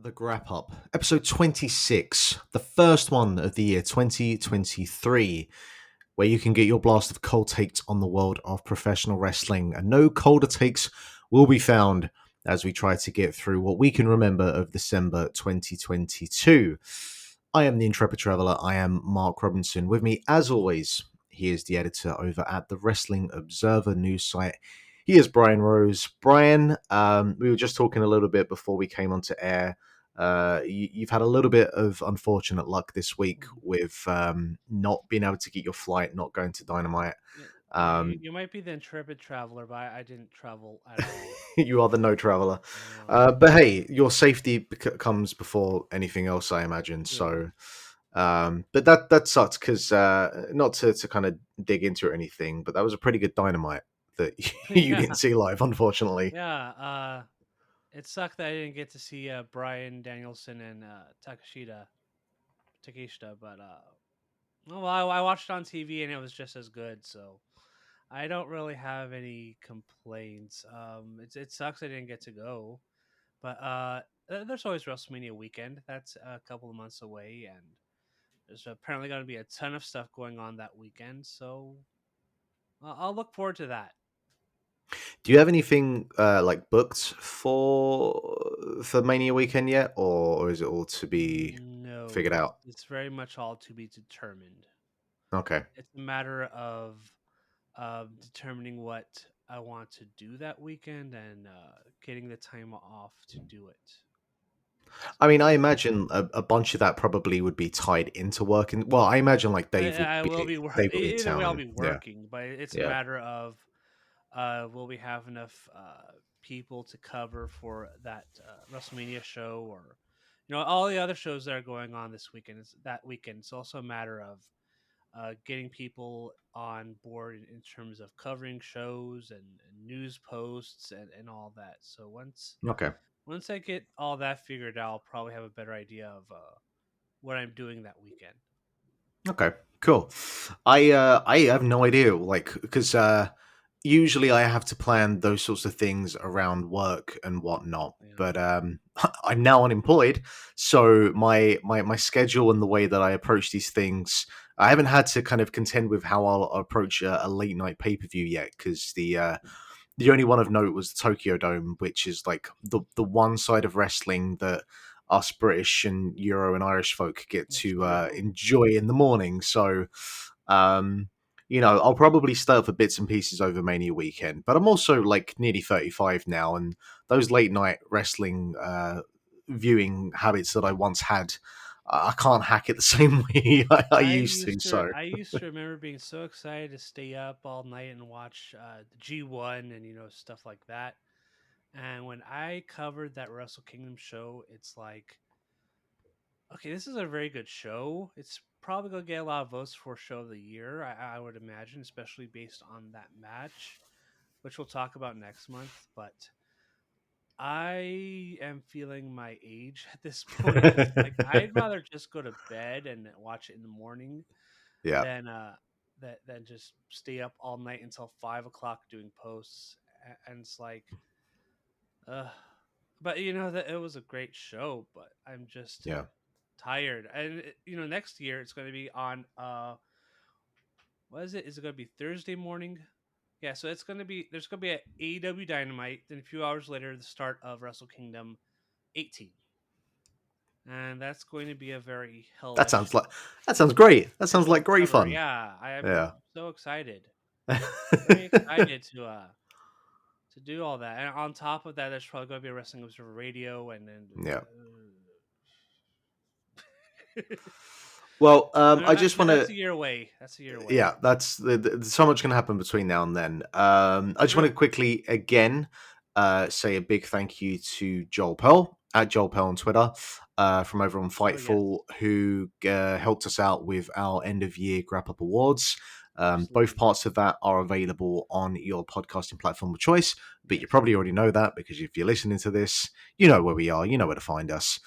The Grap Up, episode 26, the first one of the year 2023, where you can get your blast of cold takes on the world of professional wrestling. And no colder takes will be found as we try to get through what we can remember of December 2022. I am the Intrepid Traveler. I am Mark Robinson. With me, as always, he is the editor over at the Wrestling Observer news site. He is Brian Rose. Brian, we were just talking a little bit before we came onto air. You've had a little bit of unfortunate luck this week with not being able to get your flight, not going to Dynamite. Yeah, you might be the intrepid traveler, but I didn't travel at all. You are the no traveler. No. But hey, your safety comes before anything else, I imagine. Yeah. So, but that sucks because not to kind of dig into it or anything, but that was a pretty good Dynamite that you didn't Yeah. see live, unfortunately. Yeah. It sucked that I didn't get to see Brian Danielson and Takeshita, but well, I watched it on TV and it was just as good, so I don't really have any complaints. It sucks I didn't get to go, but there's always WrestleMania weekend. That's a couple of months away, and there's apparently going to be a ton of stuff going on that weekend, so I'll look forward to that. Do you have anything like booked for Mania weekend yet, or is it all to be No, figured out? it's very much all to be determined. Okay. It's a matter of determining what I want to do that weekend and getting the time off to do it. I mean, I So imagine a bunch of that probably would be tied into work, and well, I imagine like I will be Dave will be in either way. town, I'll and be yeah, working, but it's a yeah, matter of will we have enough people to cover for that WrestleMania show, or all the other shows that are going on this weekend. Is that weekend? It's also a matter of getting people on board in terms of covering shows and news posts and all that. So okay. once I get all that figured out, I'll probably have a better idea of what I'm doing that weekend. Okay, cool. I have no idea, like, because usually I have to plan those sorts of things around work and whatnot. Yeah. But I'm now unemployed, so my schedule and the way that I approach these things, I haven't had to kind of contend with how I'll approach a late night pay per view yet. Because the only one of note was the Tokyo Dome, which is like the one side of wrestling that us British and Euro and Irish folk get That's to true. enjoy in the morning. So, um, I'll probably start for bits and pieces over Mania weekend. But I'm also like nearly 35 now, and those late night wrestling viewing habits that I once had, I can't hack it the same way I used to. So, I used to remember being so excited to stay up all night and watch the G1 and stuff like that. And when I covered that Wrestle Kingdom show, it's like, okay, this is a very good show. It's probably gonna get a lot of votes for show of the year, I would imagine, especially based on that match, which we'll talk about next month. But I am feeling my age at this point. It's like I'd rather just go to bed and watch it in the morning yeah. than than just stay up all night until 5 o'clock doing posts. And it's like, uh, but that it was a great show. But I'm just Yeah. tired. And next year it's going to be on what is it? Is it going to be Thursday morning? Yeah, so it's going to be there's going to be a AEW Dynamite, then a few hours later the start of Wrestle Kingdom 18. And that's going to be a very That hellish sounds like that sounds great. That sounds schedule to like great cover. fun. Yeah, I am Yeah. so excited. Very excited to do all that. And on top of that, there's probably going to be a Wrestling Observer Radio, and then Yeah. Well, I just want that's to. a year away. That's a year away. Yeah, that's so much going to happen between now and then. I just want True. to quickly again say a big thank you to Joel Pearl at Joel Pearl on Twitter from over on Oh yes, Fightful, who helped us out with our end of year Grap Up Awards. Both absolutely. parts of that are available on your podcasting platform of choice, but you Yes. probably already know that because if you're listening to this, you know where we are, you know where to find us.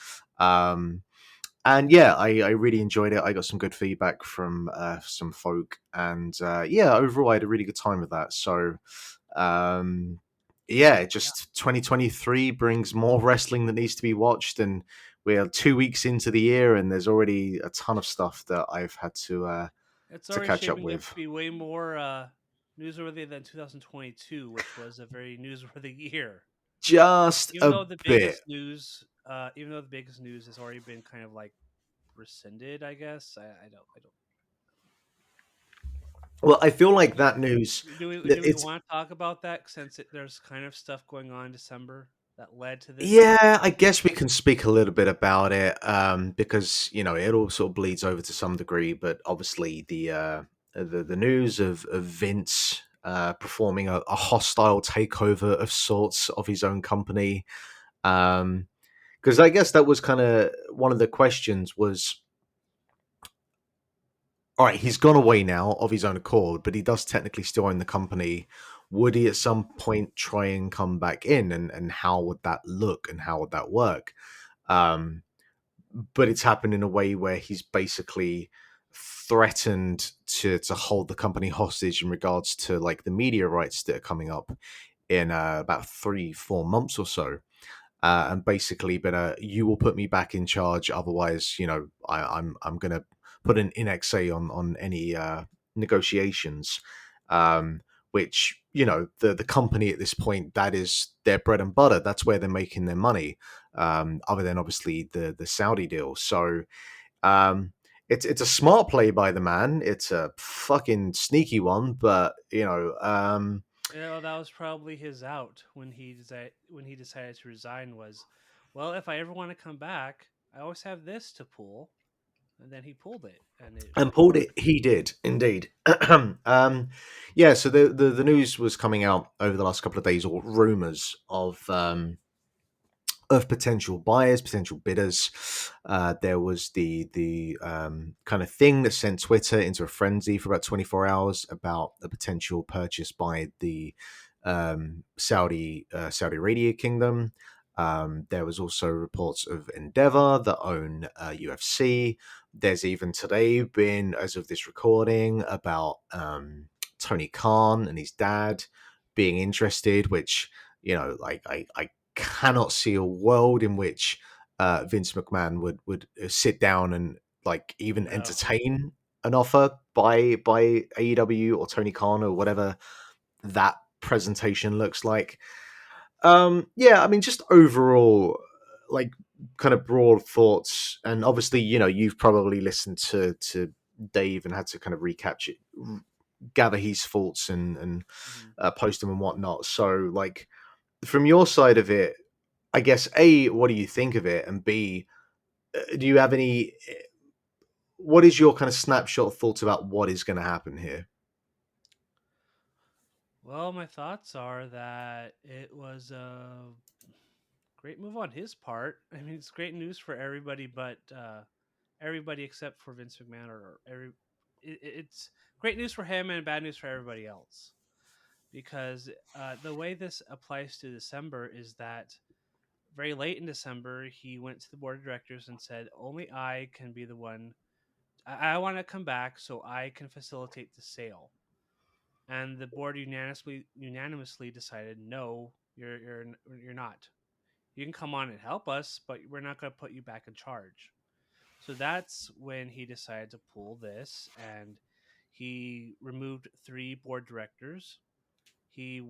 And yeah, I really enjoyed it. I got some good feedback from some folk, and yeah, overall, I had a really good time with that. So, um, yeah, Yeah, just 2023 brings more wrestling that needs to be watched, and we're 2 weeks into the year, and there's already a ton of stuff that I've had it's to already catch up shaping up to with. be way more newsworthy than 2022, which was a very newsworthy year. Just Even a though the bit. biggest news, even though the biggest news has already been kind of like rescinded, I guess. I don't. Well, I feel like Do, that news. do we It's want to talk about that since there's kind of stuff going on in December that led to this? Yeah, I guess we can speak a little bit about it because it all sort of bleeds over to some degree. But obviously, the news of Vince performing a hostile takeover of sorts of his own company, because I guess that was kind of one of the questions was, all right, he's gone away now of his own accord, but he does technically still own the company. Would he at some point try and come back in, and how would that look, and how would that work? Um, but it's happened in a way where he's basically threatened to hold the company hostage in regards to like the media rights that are coming up in about 3-4 months or so, and basically been you will put me back in charge, otherwise I'm gonna put an in-exa on any negotiations, um, which the company at this point, that is their bread and butter, that's where they're making their money, other than obviously the Saudi deal. So um, it's a smart play by the man. It's a fucking sneaky one, but Yeah, well, that was probably his out when he decided to resign. Was, well, if I ever want to come back, I always have this to pull, and then he pulled it, and and it pulled it. worked. He did indeed. Yeah. So the news was coming out over the last couple of days, or rumors of potential buyers, potential bidders. There was the kind of thing that sent Twitter into a frenzy for about 24 hours about a potential purchase by the Saudi Arabia Kingdom. There was also reports of Endeavor that own UFC. There's even today been, as of this recording, about Tony Khan and his dad being interested, which like I cannot see a world in which Vince McMahon would sit down and like even No, entertain an offer by AEW or Tony Khan or whatever that presentation looks like. Yeah, I mean, just overall, like, kind of broad thoughts, and obviously, you've probably listened to Dave and had to kind of recapture, gather his thoughts and hmm post them and whatnot. So, like, from your side of it, I guess A, what do you think of it, and B, do you have any? What is your kind of snapshot thoughts about what is going to happen here? well, my thoughts are that it was a great move on his part. I mean, it's great news for everybody, but everybody except for Vince McMahon, or it's great news for him and bad news for everybody else. Because the way this applies to December is that very late in December, he went to the board of directors and said, "Only I can be the one. I want to come back so I can facilitate the sale." And the board unanimously decided, "No, you're not. You can come on and help us, but we're not going to put you back in charge." So that's when he decided to pull this, and he removed 3 board directors. He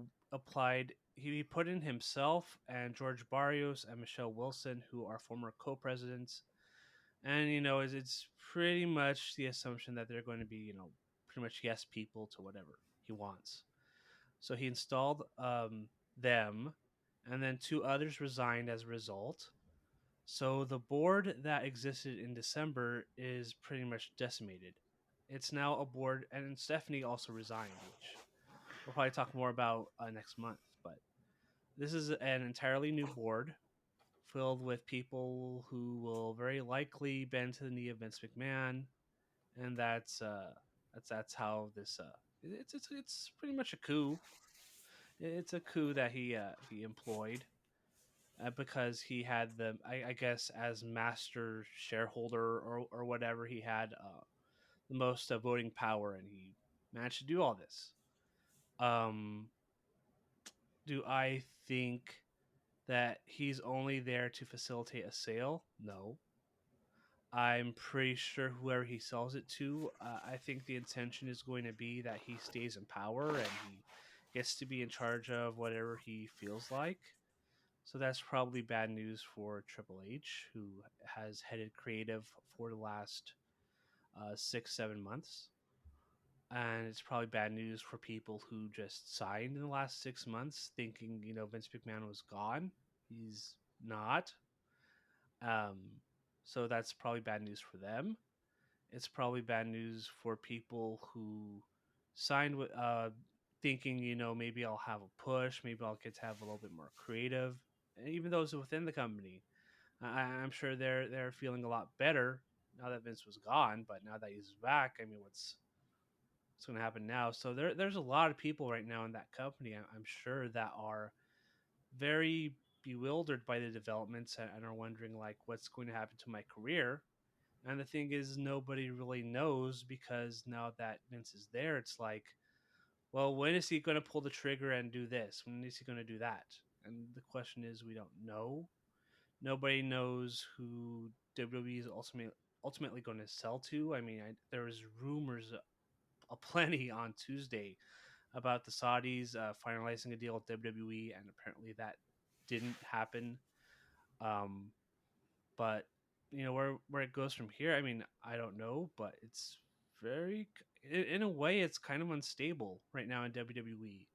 he put in himself and George Barrios and Michelle Wilson, who are former co-presidents. And it's pretty much the assumption that they're going to be pretty much yes people to whatever he wants. So he installed them, and then 2 others resigned as a result. So the board that existed in December is pretty much decimated. It's now a board, and Stephanie also resigned, which we'll probably talk more about next month. But this is an entirely new board filled with people who will very likely bend to the knee of Vince McMahon, and that's how this it's pretty much a coup. It's a coup that he employed because he had I guess as master shareholder or whatever, he had the most voting power, and he managed to do all this. Um, do I think that he's only there to facilitate a sale? No. I'm pretty sure whoever he sells it to, I think the intention is going to be that he stays in power and he gets to be in charge of whatever he feels like. So that's probably bad news for Triple H, who has headed creative for the last 6, 7 months. And it's probably bad news for people who just signed in the last 6 months thinking, Vince McMahon was gone. He's not. Um, so that's probably bad news for them. It's probably bad news for people who signed with thinking, maybe I'll have a push, maybe I'll get to have a little bit more creative. And even those within the company, I'm sure they're feeling a lot better now that Vince was gone. But now that he's back, I mean, what's going to happen now? So there's a lot of people right now in that company, I'm sure, that are very bewildered by the developments and are wondering like what's going to happen to my career. And the thing is, nobody really knows because now that Vince is there, it's like, well, when is he going to pull the trigger and do this? When is he going to do that? And the question is, we don't know. Nobody knows who WWE is ultimately going to sell to. I mean, there was rumors aplenty on Tuesday about the Saudis finalizing a deal with WWE, and apparently that didn't happen. Um, but where it goes from here, I mean, I don't know, but it's very, in a way, it's kind of unstable right now in WWE.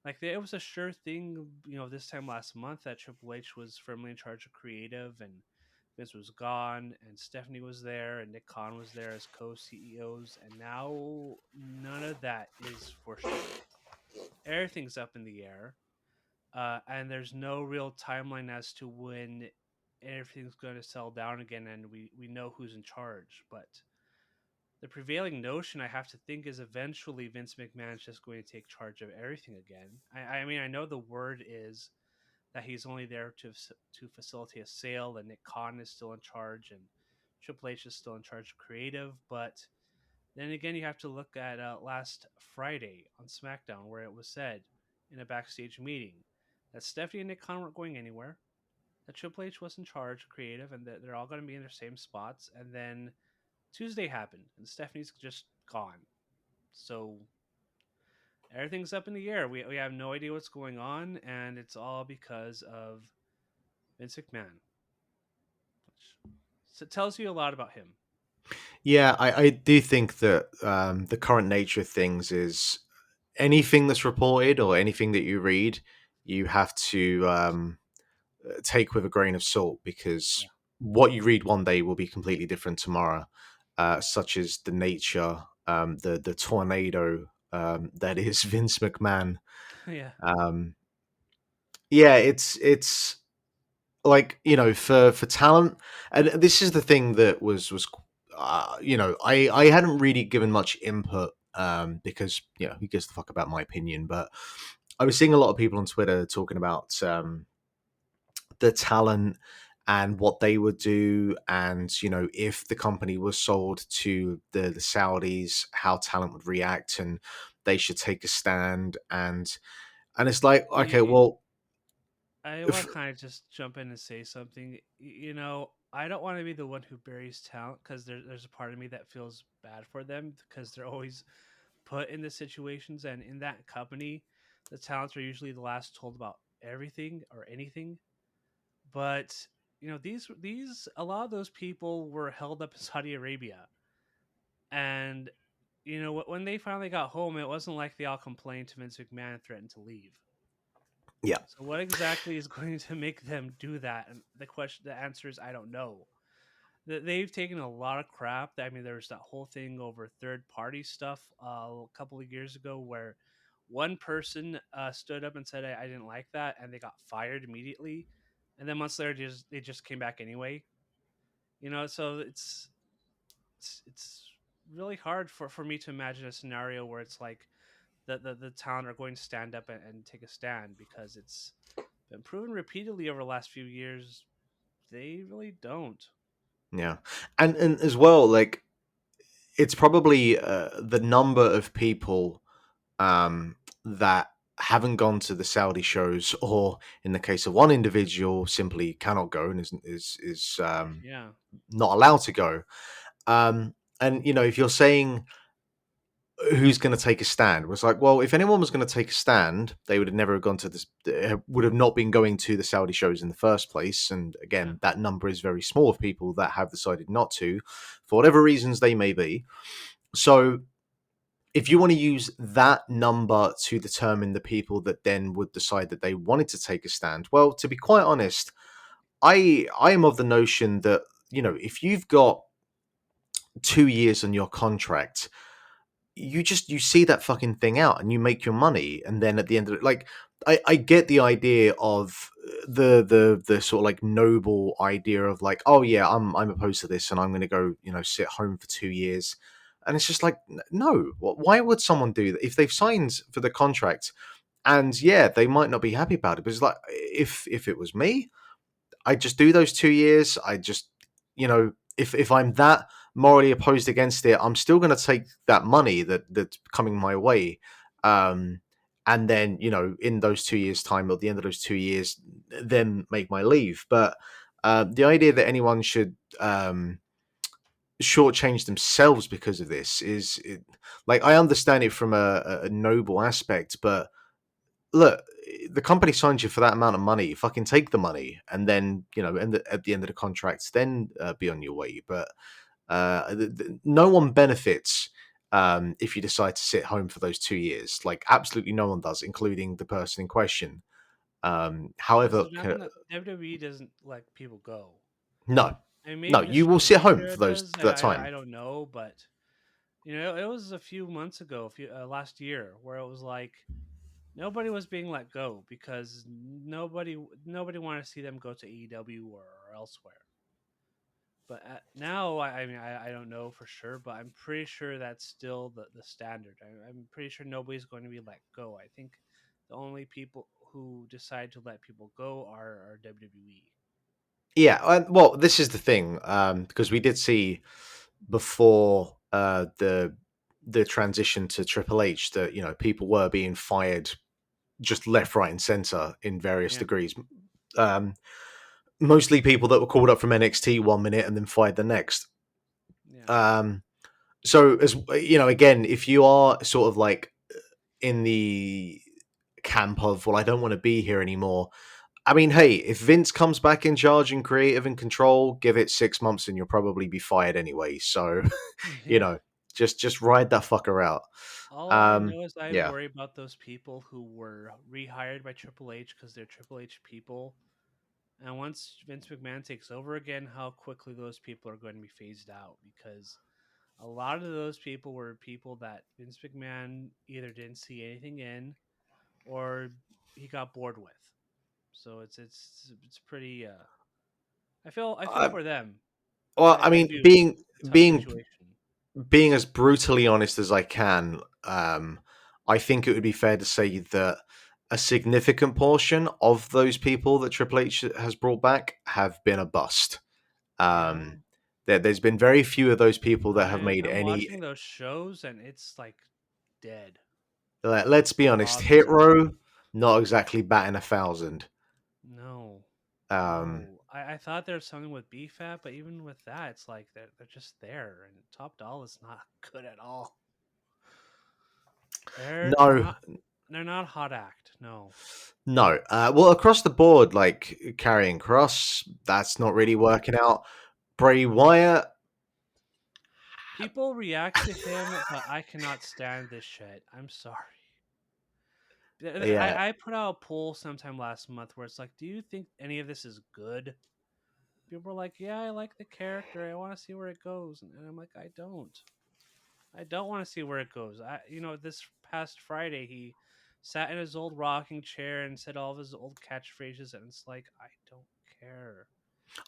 Like it was a sure thing, this time last month that Triple H was firmly in charge of creative, and Vince was gone, and Stephanie was there, and Nick Khan was there as co-CEOs, and now none of that is for sure. Everything's up in the air, and there's no real timeline as to when everything's going to settle down again, and we know who's in charge. But the prevailing notion, I have to think, is eventually Vince McMahon is just going to take charge of everything again. I mean, I know the word is that he's only there to facilitate a sale, and Nick Khan is still in charge, and Triple H is still in charge of creative. But then again, you have to look at last Friday on SmackDown, where it was said in a backstage meeting that Stephanie and Nick Khan weren't going anywhere, that Triple H was in charge of creative, and that they're all going to be in their same spots. And then Tuesday happened, and Stephanie's just gone. So everything's up in the air. We have no idea what's going on, and it's all because of Vince McMahon, which so it tells you a lot about him. Yeah, I do think that the current nature of things is anything that's reported or anything that you read, you have to take with a grain of salt because Yeah. what you read one day will be completely different tomorrow, such as the nature, the tornado that is Vince McMahon. Yeah. Um, yeah, it's like for talent, and this is the thing that was I hadn't really given much input because who gives the fuck about my opinion, but I was seeing a lot of people on Twitter talking about the talent and what they would do, and if the company was sold to the Saudis, how talent would react, and they should take a stand, and it's like, okay, Y- well, I if, want to kind of just jump in and say something. I don't want to be the one who buries talent because there's a part of me that feels bad for them because they're always put in the situations, and in that company, the talents are usually the last told about everything or anything. But these a lot of those people were held up in Saudi Arabia, and when they finally got home, it wasn't like they all complained to Vince McMahon and threatened to leave. yeah, So what exactly is going to make them do that? And the answer is I don't know. They've taken a lot of crap. I mean, there was that whole thing over third party stuff a couple of years ago where one person stood up and said I didn't like that, and they got fired immediately, and then months later they just came back anyway. So it's really hard for me to imagine a scenario where it's like the talent are going to stand up and take a stand because it's been proven repeatedly over the last few years they really don't. yeah, and as well, like it's probably the number of people that haven't gone to the Saudi shows, or in the case of one individual, simply cannot go and is Yeah. not allowed to go. And if you're saying who's going to take a stand, was like, well, if anyone was going to take a stand, they would have never gone to this, would have not been going to the Saudi shows in the first place. And Yeah. again, that number is very small of people that have decided not to, for whatever reasons they may be. So if you want to use that number to determine the people that then would decide that they wanted to take a stand, well, to be quite honest, I am of the notion that if you've got 2 years on your contract, you see that fucking thing out and you make your money, and then at the end of it, like, I get the idea of the sort of like noble idea of like, oh yeah, I'm opposed to this and I'm going to go sit home for 2 years, and it's just like, no, why would someone do that if they've signed for the contract? And yeah, they might not be happy about it, but it's like, if it was me, I just do those 2 years. I just, if I'm that morally opposed against it, I'm still going to take that money that's coming my way. Um, and then, in those 2 years' time, or at the end of those 2 years, then make my leave. But the idea that anyone should shortchange themselves because of this like, I understand it from a noble aspect, but look, the company signs you for that amount of money. Fucking take the money, and then at the end of the contract, then be on your way. But no one benefits if you decide to sit home for those 2 years. Like, absolutely no one does, including the person in question. This However, is not gonna WWE doesn't let people go. no, And no, maybe the you will sit Triple H home era for those does. for that I time. don't know, but it was a few months ago, a few last year, where it was like nobody was being let go because nobody wanted to see them go to AEW or elsewhere. But now, I don't know for sure, but I'm pretty sure that's still the standard. I'm pretty sure nobody's going to be let go. I think the only people who decide to let people go are WWE. Yeah, well, this is the thing, because we did see before the transition to Triple H that people were being fired just left, right, and center in various Yeah, degrees. Um, Mostly people that were called up from NXT 1 minute and then fired the next. yeah. Um, so, as again, if you are sort of like in the camp of, well, I don't want to be here anymore. I mean, hey, if Vince comes back in charge and creative and control, give it 6 months and you'll probably be fired anyway. So, you Yeah. know, just ride that fucker out. All I know is I Yeah. worry about those people who were rehired by Triple H because they're Triple H people. And once Vince McMahon takes over again, how quickly those people are going to be phased out because a lot of those people were people that Vince McMahon either didn't see anything in or he got bored with. So it's pretty. I feel Uh, for them. well, I I mean, do. being It's a tough being situation. being as brutally honest as I can, I think it would be fair to say that a significant portion of those people that Triple H has brought back have been a bust. Yeah, There's been very few of those people that have made I'm any. watching those shows and it's like dead. Let's be A honest, lot of them. Hero not exactly batting 1,000. No, Um, no. I thought there's something with BFAT, but even with that, it's like they're just there, and Top Doll is not good at all. They're no, not they're not hot act. No. no. Well, across the board, like carrying Cross, that's not really No. working out. Bray Wyatt, People react to him, but I cannot stand this shit. I'm sorry. yeah, I put out a poll sometime last month where it's like, do you think any of this is good? People are like, yeah, I like the character. I want to see where it goes. And I'm like, I don't. I don't want to see where it goes. This past Friday, he sat in his old rocking chair and said all of his old catchphrases, and it's like, I don't care.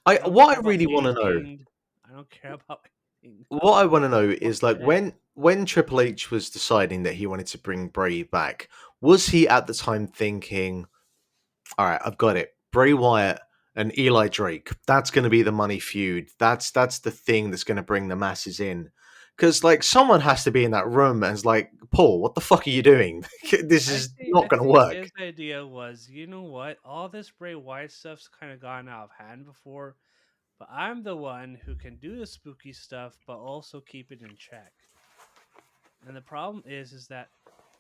I I don't what care I about really want being to know. dinged. I don't care about anything. What I want to know What is, the like, heck? when Triple H was deciding that he wanted to bring Bray back, was he at the time thinking, all right, I've got it. Bray Wyatt and Eli Drake. That's going to be the money feud. That's the thing that's going to bring the masses in. Because like someone has to be in that room and it's like, Paul, what the fuck are you doing? This is not I going to think work. his idea was, you know what? All this Bray Wyatt stuff's kind of gone out of hand before, but I'm the one who can do the spooky stuff, but also keep it in check. And the problem is that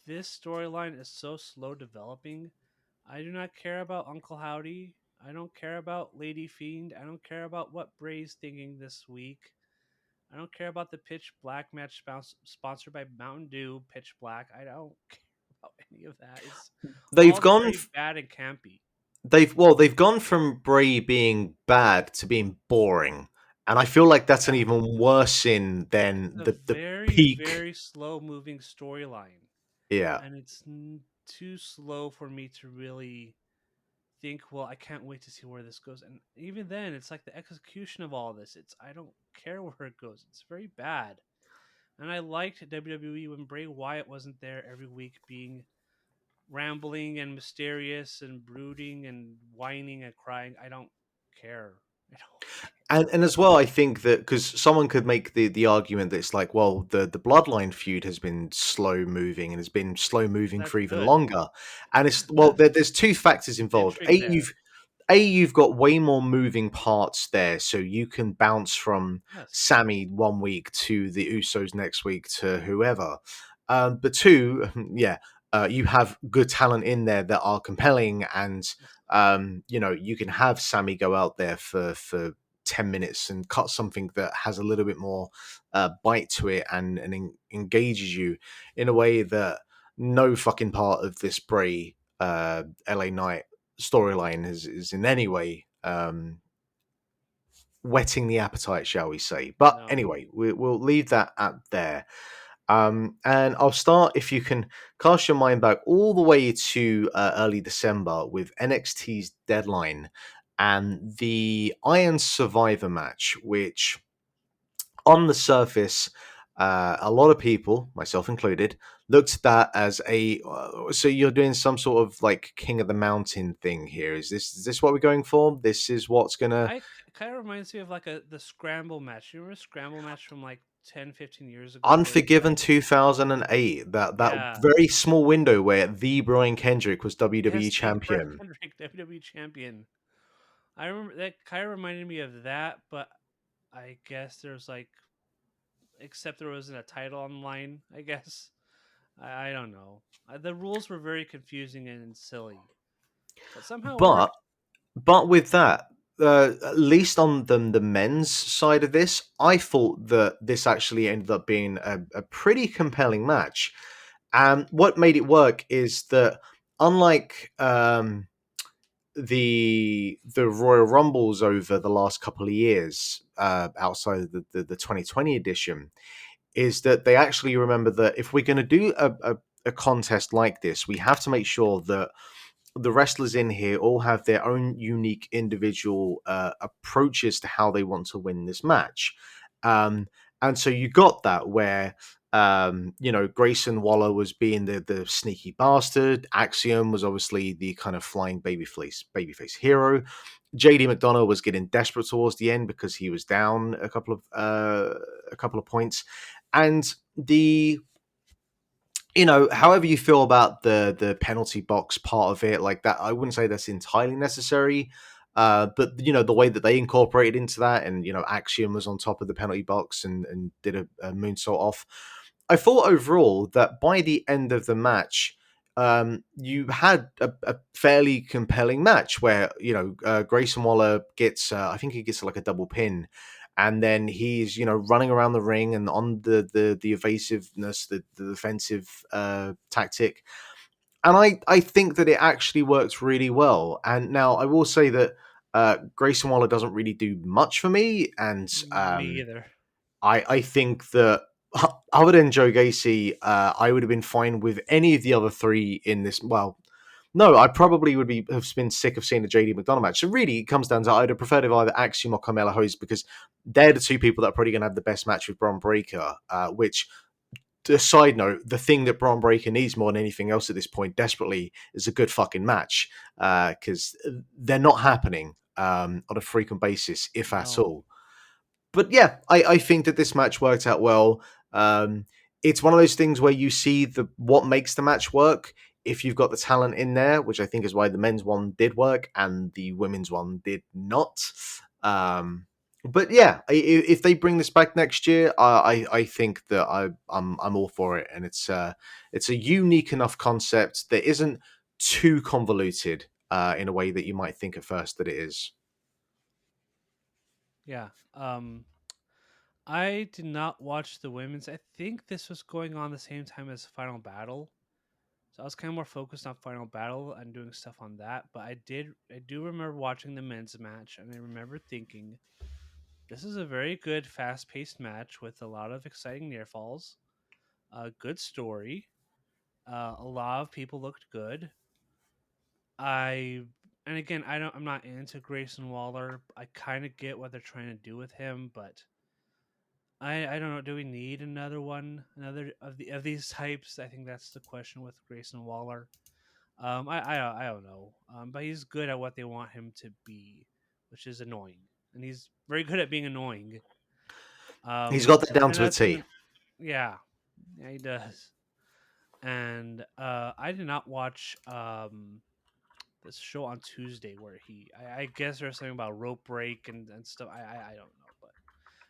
this storyline is so slow developing. I do not care about Uncle Howdy. I don't care about Lady Fiend. I don't care about what Bray's thinking this week. I don't care about the Pitch Black match sponsored by Mountain Dew. Pitch Black. I don't care about any of that. It's They've all gone. very bad and campy. They've gone from Bray being bad to being boring, and I feel like that's an Yeah, even worse sin it's than a the very peak. very slow moving storyline, Yeah, and it's too slow for me to really think, well, I can't wait to see where this goes. And even then, it's like the execution of all this. It's I don't care where it goes. It's very bad. And I liked WWE when Bray Wyatt wasn't there every week being rambling and mysterious and brooding and whining and crying. I don't care. I don't and as well, I think that because someone could make the argument that it's like, well, the bloodline feud has been slow moving and has been slow moving That's for even good. longer, and it's well, That's there's two factors the involved. intrigue there. You've got way more moving parts there, so you can bounce from Yes. Sammy one week to the Usos next week to whoever. But two, yeah, you have good talent in there that are compelling, and Yes. you can have Sammy go out there for 10 minutes and cut something that has a little bit more bite to it and engages you in a way that no fucking part of this Bray LA Knight storyline is in any way whetting the appetite, shall we say. But No. anyway, we'll leave that at there. And I'll start, if you can cast your mind back all the way to early December with NXT's Deadline and the Iron Survivor match, which on the surface, a lot of people, myself included, looked at that as a so you're doing some sort of like King of the Mountain thing here. Is this what we're going for? This is what's gonna It kind of reminds me of like the scramble match. You remember scramble match from like 10, 15 years ago where it's Unforgiven like 2008, that yeah, very small window where the Brian Kendrick was WWE yes, the Brian champion. Kendrick WWE champion. I remember that kind of reminded me of that, but I guess there's like except there wasn't a title on the line, I guess. I don't know. The rules were very confusing and silly, but somehow it But worked. with that, at least on the men's side of this, I thought that this actually ended up being a pretty compelling match. And what made it work is that unlike the Royal Rumbles over the last couple of years, outside of the 2020 edition, is that they actually remember that if we're going to do a contest like this, we have to make sure that the wrestlers in here all have their own unique individual approaches to how they want to win this match. Um, and so you got that where Grayson Waller was being the sneaky bastard. Axiom was obviously the kind of flying babyface hero. JD McDonough was getting desperate towards the end because he was down a couple of points, and the however you feel about the penalty box part of it, like that, I wouldn't say that's entirely necessary. But the way that they incorporated into that, and Axiom was on top of the penalty box and did a moonsault off. I thought overall that by the end of the match, you had a fairly compelling match where Grayson Waller gets, I think he gets like a double pin, and then he's running around the ring and on the evasiveness, the defensive tactic, and I think that it actually works really well. And now I will say that Grayson Waller doesn't really do much for me, and Me either. I think that other than Joe Gacy, I would have been fine with any of the other three in this. Well, no, I probably would have been sick of seeing the JD McDonough match. So really, it comes down to I'd have preferred if either Axiom or Carmella Hayes, because they're the two people that are probably going to have the best match with Braun Breaker. Which, a side note, the thing that Braun Breaker needs more than anything else at this point, desperately, is a good fucking match, because they're not happening on a frequent basis, if at No. all. But yeah, I think that this match worked out well. Um, it's one of those things where you see the what makes the match work. If you've got the talent in there, which I think is why the men's one did work and the women's one did not. Um, but yeah, if they bring this back next year, I think that I'm all for it, and it's a unique enough concept that isn't too convoluted in a way that you might think at first that it is. Yeah. I did not watch the women's. I think this was going on the same time as Final Battle. So I was kind of more focused on Final Battle and doing stuff on that. But I do remember watching the men's match, and I remember thinking, this is a very good, fast paced match with a lot of exciting near falls, a good story. A lot of people looked good. I and again, I'm not into Grayson Waller. I kind of get what they're trying to do with him, but I don't know. Do we need another one, another of these types? I think that's the question with Grayson Waller. I don't know. But he's good at what they want him to be, which is annoying, and he's very good at being annoying. He's got that down And to a that's T. gonna, yeah, yeah, he does. And I did not watch this show on Tuesday where I guess there's something about rope break and stuff. I don't know, but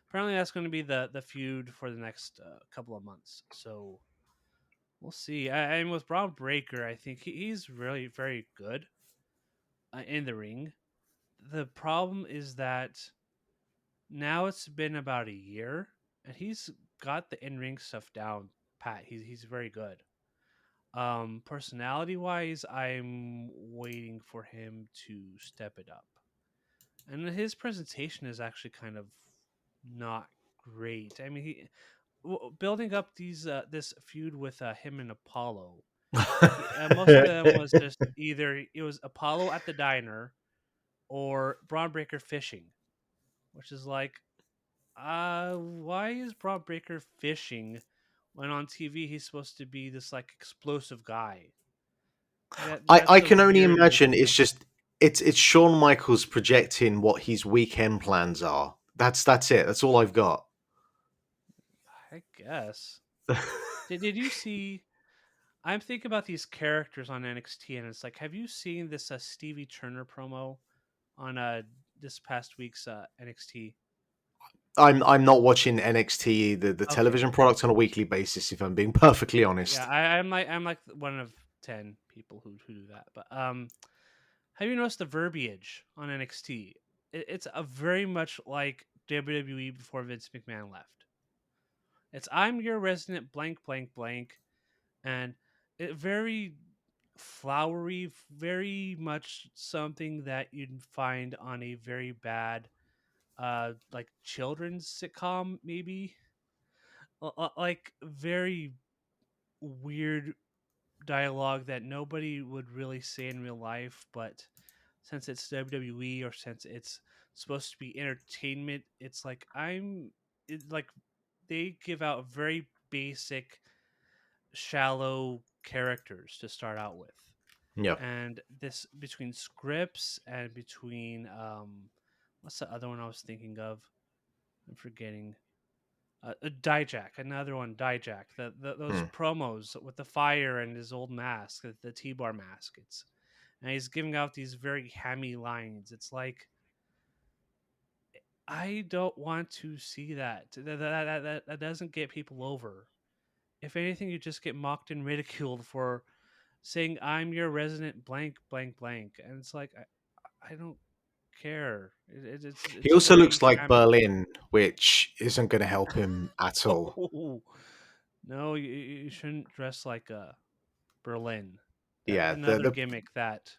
apparently that's going to be the feud for the next couple of months. So we'll see. And with Braun Breaker, I think he's really very good in the ring. The problem is that now it's been about a year, and he's got the in ring stuff down pat. He's very good. Personality wise, I'm waiting for him to step it up. And his presentation is actually kind of not great. I mean, building up this feud with him and Apollo. Most of them was just either it was Apollo at the diner or Braun Breaker fishing, which is like, why is Braun Breaker fishing when on TV he's supposed to be this like explosive guy? I That's a can only weird imagine mix-up. it's Shawn Michaels projecting what his weekend plans are. That's it. That's all I've got. I guess. Did you see? I'm thinking about these characters on NXT, and it's like, have you seen this Stevie Turner promo on this past week's NXT? I'm not watching NXT, the Okay, television product, on a weekly basis. If I'm being perfectly yeah, honest, I'm like one of 10 people who do that. But have you noticed the verbiage on NXT? It's a very much like WWE before Vince McMahon left. It's I'm your resident blank blank blank, and it very flowery, very much something that you'd find on a very bad like children's sitcom maybe. Like very weird dialogue that nobody would really say in real life, but since it's WWE or since it's supposed to be entertainment, it's like like they give out very basic shallow characters to start out with. yeah. And this between scripts and between what's the other one I was thinking of? I'm forgetting. Dijak, another one, Dijak. Those Hmm. promos with the fire and his old mask, the T-bar mask. It's and he's giving out these very hammy lines. It's like I don't want to see that. That doesn't get people over. If anything, you just get mocked and ridiculed for saying I'm your resident blank blank blank, and it's like I don't care. He It's also looks very like hammy. Berlin, which isn't going to help him at all. Oh, no, you shouldn't dress like a Berlin. That's Yeah, another gimmick that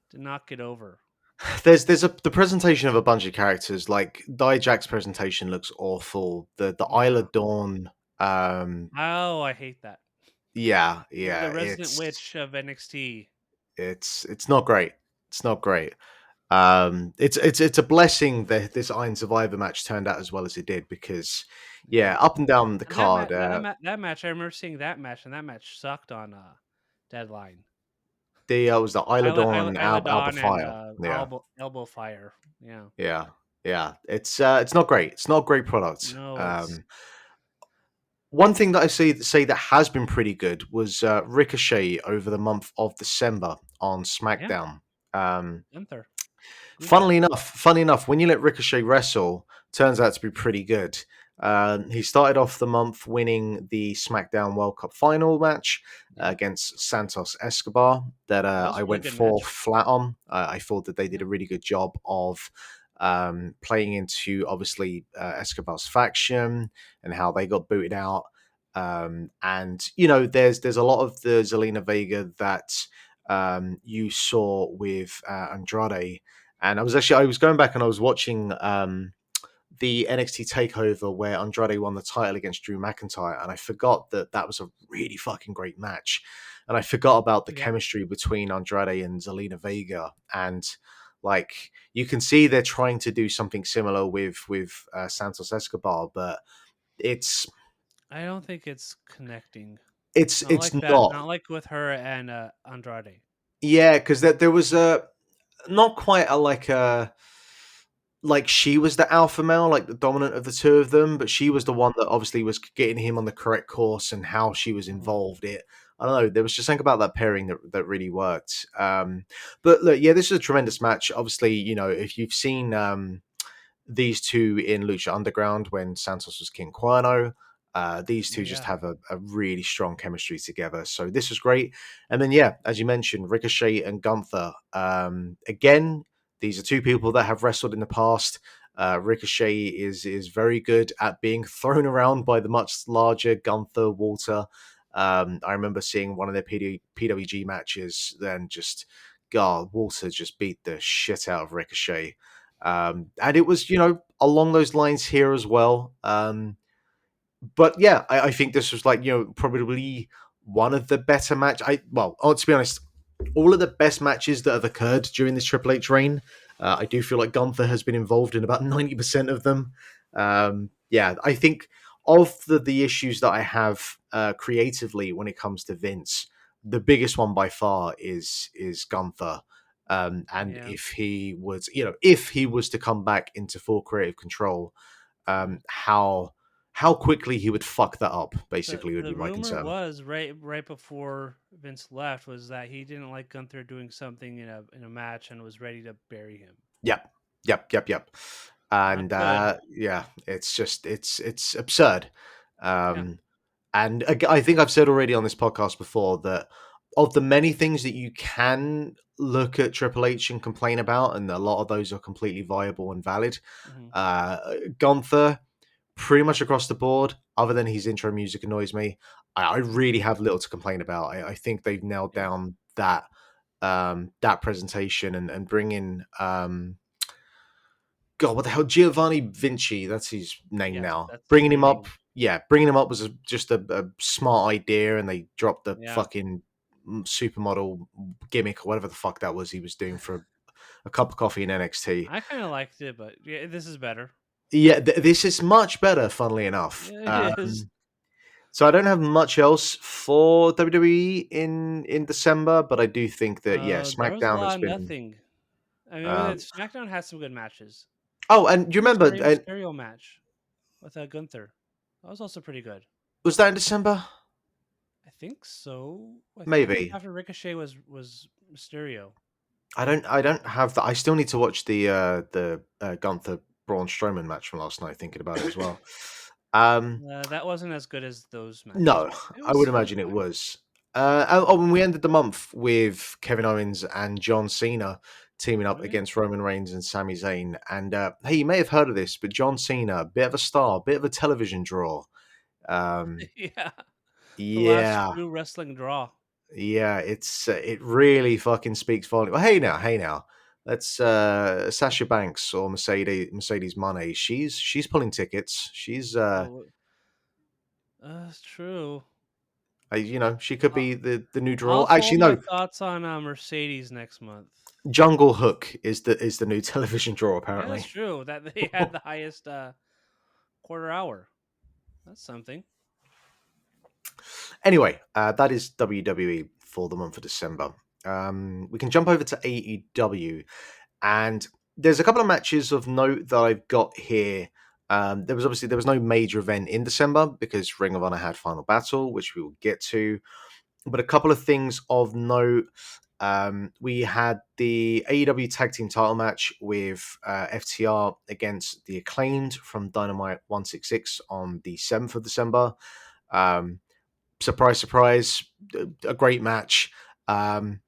did not get over. there's the presentation of a bunch of characters. Like Dijak's presentation looks awful. The Isla Yeah. Dawn, um, Oh, I hate that. yeah, The yeah, resident witch of NXT. it's not great. It's not great. It's a blessing that this Iron Survivor match turned out as well as it did because, Yeah. yeah, up and down the And card, that match, I remember seeing that match, and that match sucked on Deadline. the was the Isla Dawn and Isla Alba Dawn and Fire. Yeah, Elbow Fire. Yeah. yeah, yeah. It's not great. It's not a great product. No, it's One thing that I say that has been pretty good was Ricochet over the month of December on Yeah, SmackDown. Um, Gunther, good job. Funny enough, when you let Ricochet wrestle, turns out to be pretty good. He started off the month winning the SmackDown World Cup final match Yeah, against Santos Escobar that that was I a really went good four match. flat on. I thought that they did Yeah, a really good job of playing into obviously Escobar's faction and how they got booted out. And you know, there's a lot of the Zelina Vega that you saw with Andrade, and I was going back and I was watching the NXT takeover where Andrade won the title against Drew McIntyre, and I forgot that that was a really fucking great match, and I forgot about the yeah. chemistry between Andrade and Zelina Vega, and like you can see they're trying to do something similar with Santos Escobar, but it's I don't think it's connecting. Not it's like that. not. Not like with her and Andrade. Yeah, because there was a not quite a like she was the alpha male, like the dominant of the two of them, but she was the Mhm, one that obviously was getting him on the correct course and how she was mhm. involved. I don't know, there was just something about that pairing that really worked. But look, yeah, this is a tremendous match. Obviously, you know, if you've seen these two in Lucha Underground when Santos was King Cuerno. These two just Yeah, have a really strong chemistry together. So this was great. And then, yeah, as you mentioned, Ricochet and Gunther. Again, these are two people that have wrestled in the past. Ricochet is very good at being thrown around by the much larger Gunther Walter. I remember seeing one of their PWG matches, then just God, Walter just beat the shit out of Ricochet. And it was, you know, along those lines here as well. But yeah, I think this was like, you know, probably one of the better match. To be honest, all of the best matches that have occurred during this Triple H reign, I do feel like Gunther has been involved in about 90% of them. Yeah, I think of the issues that I have creatively when it comes to Vince, the biggest one by far is Gunther. And yeah. if he was, you know, if he was to come back into full creative control, Mhm. how quickly he would fuck that up, basically, would be The my rumor concern. was right before Vince left was that he didn't like Gunther doing something in a match and was ready to bury him. Yep, yep. Not And good. yeah, it's just it's absurd. Yeah. Um, and I think I've said already on this podcast before that of the many things that you can look at Triple H and complain about, and a lot of those are completely viable and valid. Hmm. Gunther, pretty much across the board, other than his intro music annoys me. I Hmm. really have little to complain about. I think they've nailed Yeah. down that presentation and bringing God, what the hell, Giovanni Vinci? That's his name Yes, now. that's his Bringing new him up, name. yeah, bringing him up was just a smart idea, and they dropped the Yeah. fucking supermodel gimmick or whatever the fuck that was he was doing for a cup of coffee in NXT. I kind of liked it, but yeah, this is better. Yeah, this is much better, funnily enough. Yeah, it is. So I don't have much else for WWE in December, but I do think that yeah, There was a SmackDown has lot of been. nothing. I mean, Um, SmackDown had some good matches. oh, and you Even this remember? Rey Mysterio match with Gunther, that was also pretty good. Was that in December? I think so. I think Maybe. after Ricochet was Mysterio. I don't have that. I still need to watch the Gunther Braun Strowman match from last night. Thinking about it as well. Um, That wasn't as good as those matches, no, but I would it was imagine it fine. was. And we ended the month with Kevin Owens and John Cena teaming up Oh yeah, against Roman Reigns and Sami Zayn. And hey, you may have heard of this, but John Cena, bit of a star, bit of a television draw. Um, yeah. The last yeah, true wrestling draw. yeah, it really fucking speaks volume. Well, hey now, let's Sasha Banks or Mercedes Moné. She's pulling tickets. She's Oh, it's true. you know, she could Uh, be the new draw. I'll Actually, hold my no, thoughts on Mercedes next month. Jungle Hook is the new television draw Yeah, that's apparently. true. That they had the highest quarter hour. That's something. Anyway, that is WWE for the month of December. We can jump over to AEW, and there's a couple of matches of note that I've got here There was no major event in December because Ring of Honor had Final Battle, which we will get to. But a couple of things of note. We had the AEW Tag Team Title match with FTR against the Acclaimed from Dynamite 166 on the 7th of December. Um, Surprise, surprise, a great match. Um,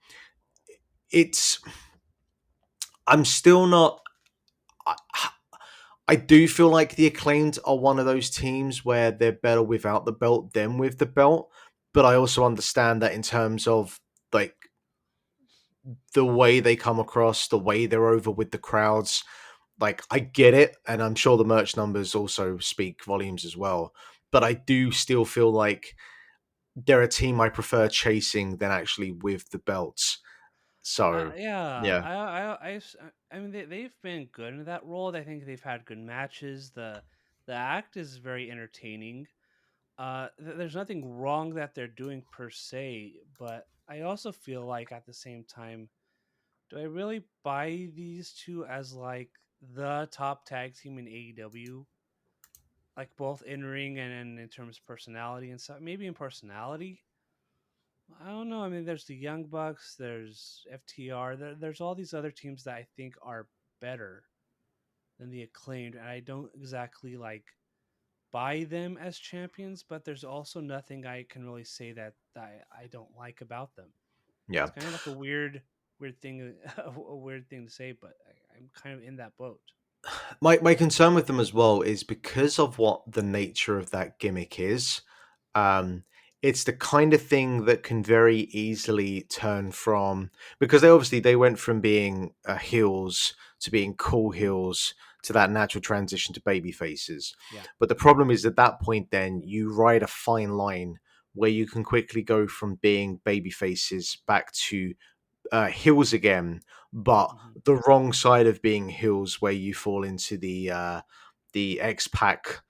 it's I'm still not. I, I do feel like the Acclaimed are one of those teams where they're better without the belt than with the belt. But I also understand that in terms of like the way they come across, the way they're over with the crowds, like I get it, and I'm sure the merch numbers also speak volumes as well. But I do still feel like they're a team I prefer chasing than actually with the belts. So Yeah, yeah, I mean, they've been good in that role. I think they've had good matches. The act is very entertaining. There's nothing wrong that they're doing per se, but I also feel like at the same time, do I really buy these two as like the top tag team in AEW? Like both in ring and in terms of personality and stuff. Maybe in personality, I don't know. I mean, there's the Young Bucks, there's FTR, there's all these other teams that I think are better than the Acclaimed, and I don't exactly like buy them as champions. But there's also nothing I can really say that I don't like about them. yeah. It's kind of like weird thing, a weird thing to say, but I'm kind of in that boat. My concern with them as well is because of what the nature of that gimmick is. Um, it's the kind of thing that can very easily turn from, because they went from being heels to being cool heels to that natural transition to baby faces. Yeah. But the problem is at that point, then you ride a fine line where you can quickly go from being baby faces back to heels again, but Hmm. the wrong side of being heels, where you fall into the X Pac.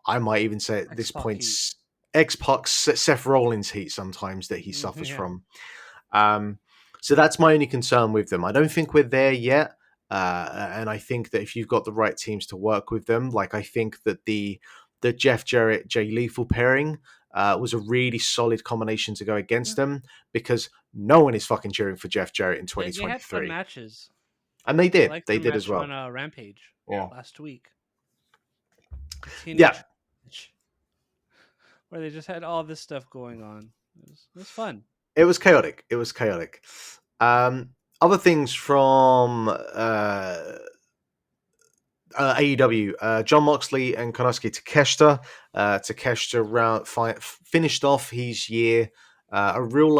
I might even say at X this Pac point, Heat. X Pac, Seth Rollins heat sometimes that he suffers Yeah. from. Um, so that's my only concern with them. I don't think we're there yet. And I think that if you've got the right teams to work with them, like I think that the Jeff Jarrett Jay Lethal pairing was a really solid combination to go against Yeah. them because no one is fucking cheering for Jeff Jarrett in They had fun 2023, matches. and they I did. liked They their did as match on well. Rampage Yeah, last week. The yeah. teenage match where they just had all this stuff going on. It was fun. It was chaotic. It was chaotic. Other things from AEW, John Moxley and Konosuke Takeshita. Takeshita finished off his year. A real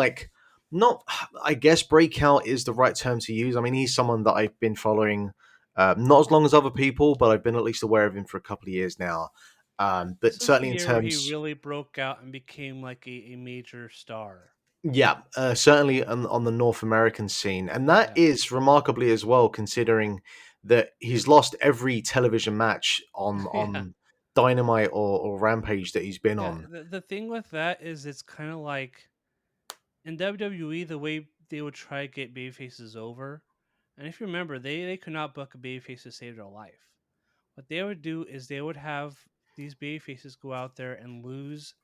not, I guess breakout is the right term to use. I mean, he's someone that I've been following, not as long as other people, but I've been at least aware of him for a couple of years now. This But was the certainly in year where he terms, really broke out and became like a major star. yeah, certainly on the North American scene, and that Yeah. is remarkably as well, considering that he's lost every television match Yeah. on Dynamite or Rampage that he's been Yeah. on. The thing with that is it's kind of like in WWE, the way they would try to get babyfaces over. And if you remember, they could not book a babyface to save their life. What they would do is they would have these babyfaces go out there and lose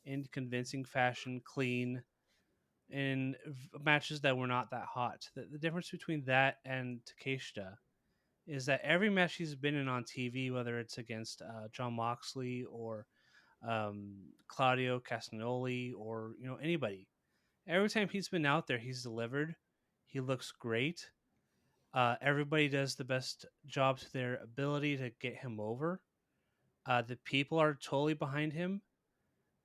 in convincing fashion, clean, in matches that were not that hot. The difference between that and Takeshita is that every match he's been in on TV, whether it's against John Moxley or Claudio Castagnoli or anybody, every time he's been out there, he's delivered. He looks great. Everybody does the best job to their ability to get him over. The people are totally behind him.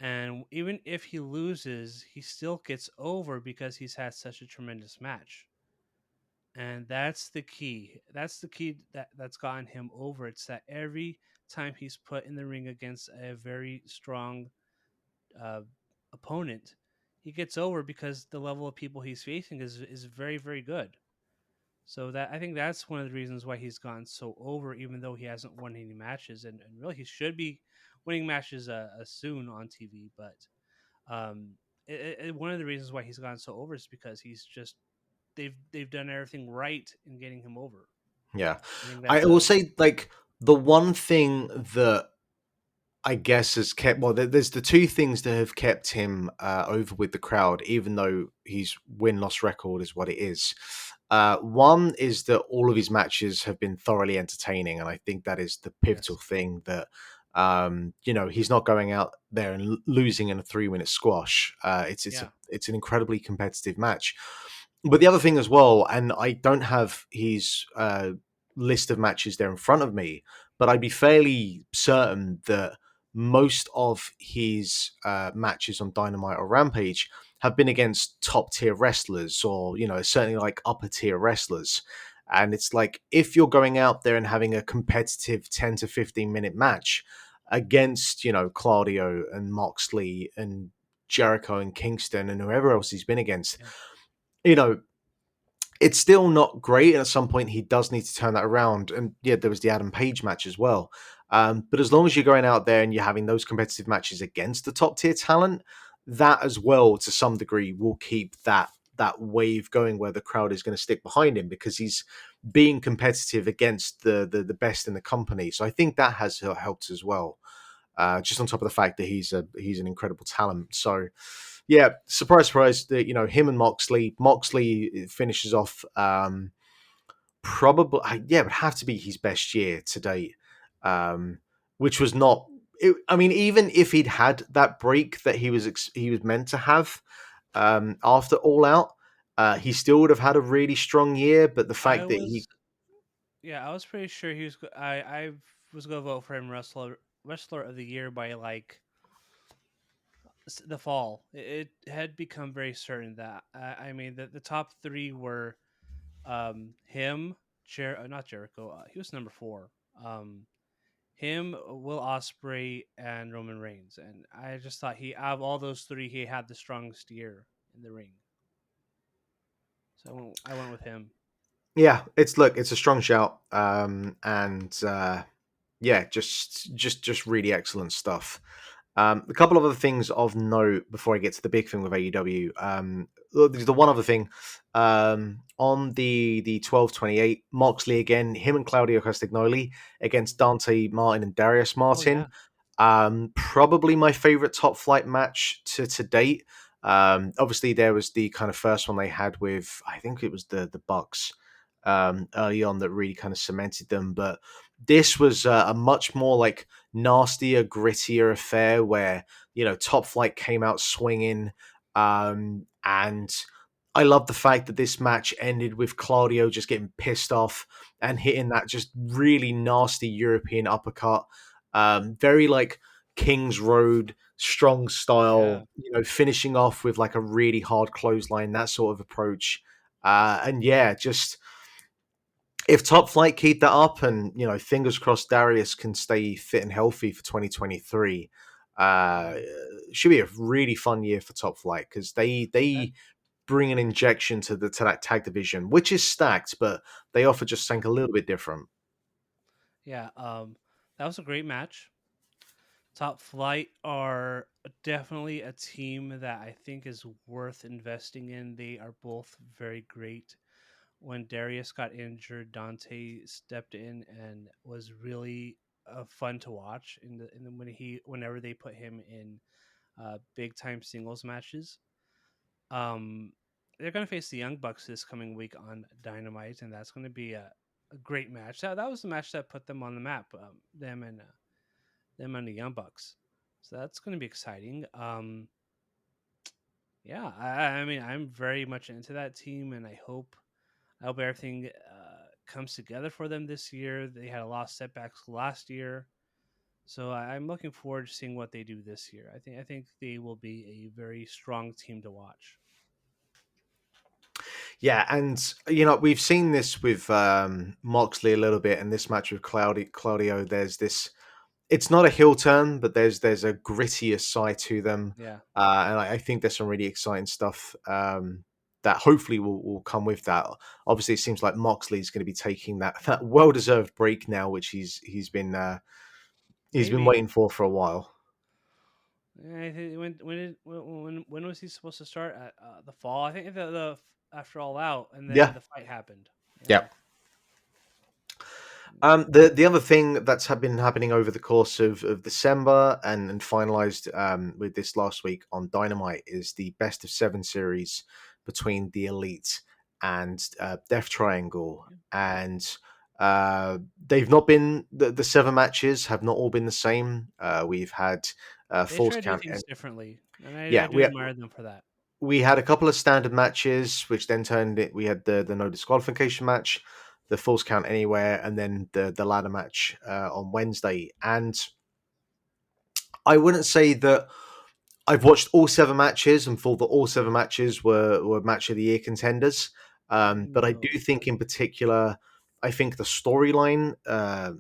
And even if he loses, he still gets over because he's had such a tremendous match. And that's the key. That's the key that's gotten him over. It's that every time he's put in the ring against a very strong uh, opponent, he gets over because the level of people he's facing is very very good. So that I think that's one of the reasons why he's gone so over, even though he hasn't won any matches, and really he should be winning matches soon on TV. But um, one of the reasons why he's gone so over is because he's just they've done everything right in getting him over. Yeah, I think I that's will a say The one thing that I guess has kept there's the two things that have kept him over with the crowd, even though his win loss record is what it is. One is that all of his matches have been thoroughly entertaining, and I think that is the pivotal Yes. thing that he's not going out there and losing in a 3 minute squash. Yeah. It's an incredibly competitive match. But the other thing as well, and I don't have his list of matches there in front of me, but I'd be fairly certain that most of his matches on Dynamite or Rampage have been against top tier wrestlers, or certainly like upper tier wrestlers. And it's like, if you're going out there and having a competitive 10 to 15-minute match against Claudio and Moxley and Jericho and Kingston and whoever else he's been against, Yeah. you know it's still not great. And at some point, he does need to turn that around. And yeah, there was the Adam Page match as well. But as long as you're going out there and you're having those competitive matches against the top tier talent, that as well, to some degree, will keep that wave going where the crowd is going to stick behind him, because he's being competitive against the best in the company. So I think that has helped as well. Just on top of the fact that he's an incredible talent. So yeah, surprise, surprise that him and Moxley finishes off probably yeah, it would have to be his best year to date, which was not. I mean, even if he'd had that break that he was meant to have after All Out, he still would have had a really strong year. But the I fact that he was Yeah, I was pretty sure he was. I was gonna vote for him wrestler of the year by like the fall. It had become very certain that I mean the top three were him, not Jericho. He was number four. Him, Will Osprey, and Roman Reigns. And I just thought he out of all those three, he had the strongest year in the ring. So I went with him. yeah, it's a strong shout, and yeah, just really excellent stuff. A couple of other things of note before I get to the big thing with AEW. The one other thing on the 12/28, Moxley again, him and Claudio Castagnoli against Dante Martin and Darius Oh Martin. yeah, Probably my favorite top flight match to date. Obviously, there was the kind of first one they had with, I think it was the Bucks early on, that really kind of cemented them. But this was a much more like nastier, grittier affair where Top Flight came out swinging, and I love the fact that this match ended with Claudio just getting pissed off and hitting that just really nasty European uppercut. Very like King's Road, strong yeah, style, finishing off with like a really hard clothesline, that sort of approach. And yeah, just if Top Flight keep that up, and fingers crossed Darius can stay fit and healthy for 2023, uh, yeah. should be a really fun year for Top Flight, because That they bring an injection to that tag division, which is stacked, but they offer just something a little bit different. yeah. That was a great match. Top Flight are definitely a team that I think is worth investing in. They are both very great. When Darius got injured, Dante stepped in and was really fun to watch. Whenever they put him in big time singles matches. Um, they're going to face the Young Bucks this coming week on Dynamite, and that's going to be a great match. That was the match that put them on the map. Them and the Young Bucks. So that's going to be exciting. Yeah, I mean, I'm very much into that team, and I hope everything comes together for them this year. They had a lot of setbacks last year, so I'm looking forward to seeing what they do this year. I think they will be a very strong team to watch. Yeah, and we've seen this with Moxley a little bit, and this match with Claudio. There's this. It's not a heel turn, but there's a grittier side to them, Yeah, and I think there's some really exciting stuff that hopefully will come with that. Obviously, it seems like Moxley's going to be taking that well deserved break now, which he's been maybe. waiting for a while. I think when was he supposed to start at the fall? I think the after All Out, and then Yeah, the fight happened. yeah. Yeah, The other thing that's been happening over the course of December and finalized with this last week on Dynamite is the best of seven series between the Elite and Death Triangle, Yeah. and they've not been the seven matches have not all been the same. We've had They Falls try to do Count, things and differently, and I yeah, do admire them for that. we had a couple of standard matches, which then turned it. We had the no disqualification match, the Falls Count Anywhere, and then the ladder match on Wednesday. And I wouldn't say that I've watched all seven matches and thought that all seven matches were match of the year contenders. But I do No. think, in particular, I think the storyline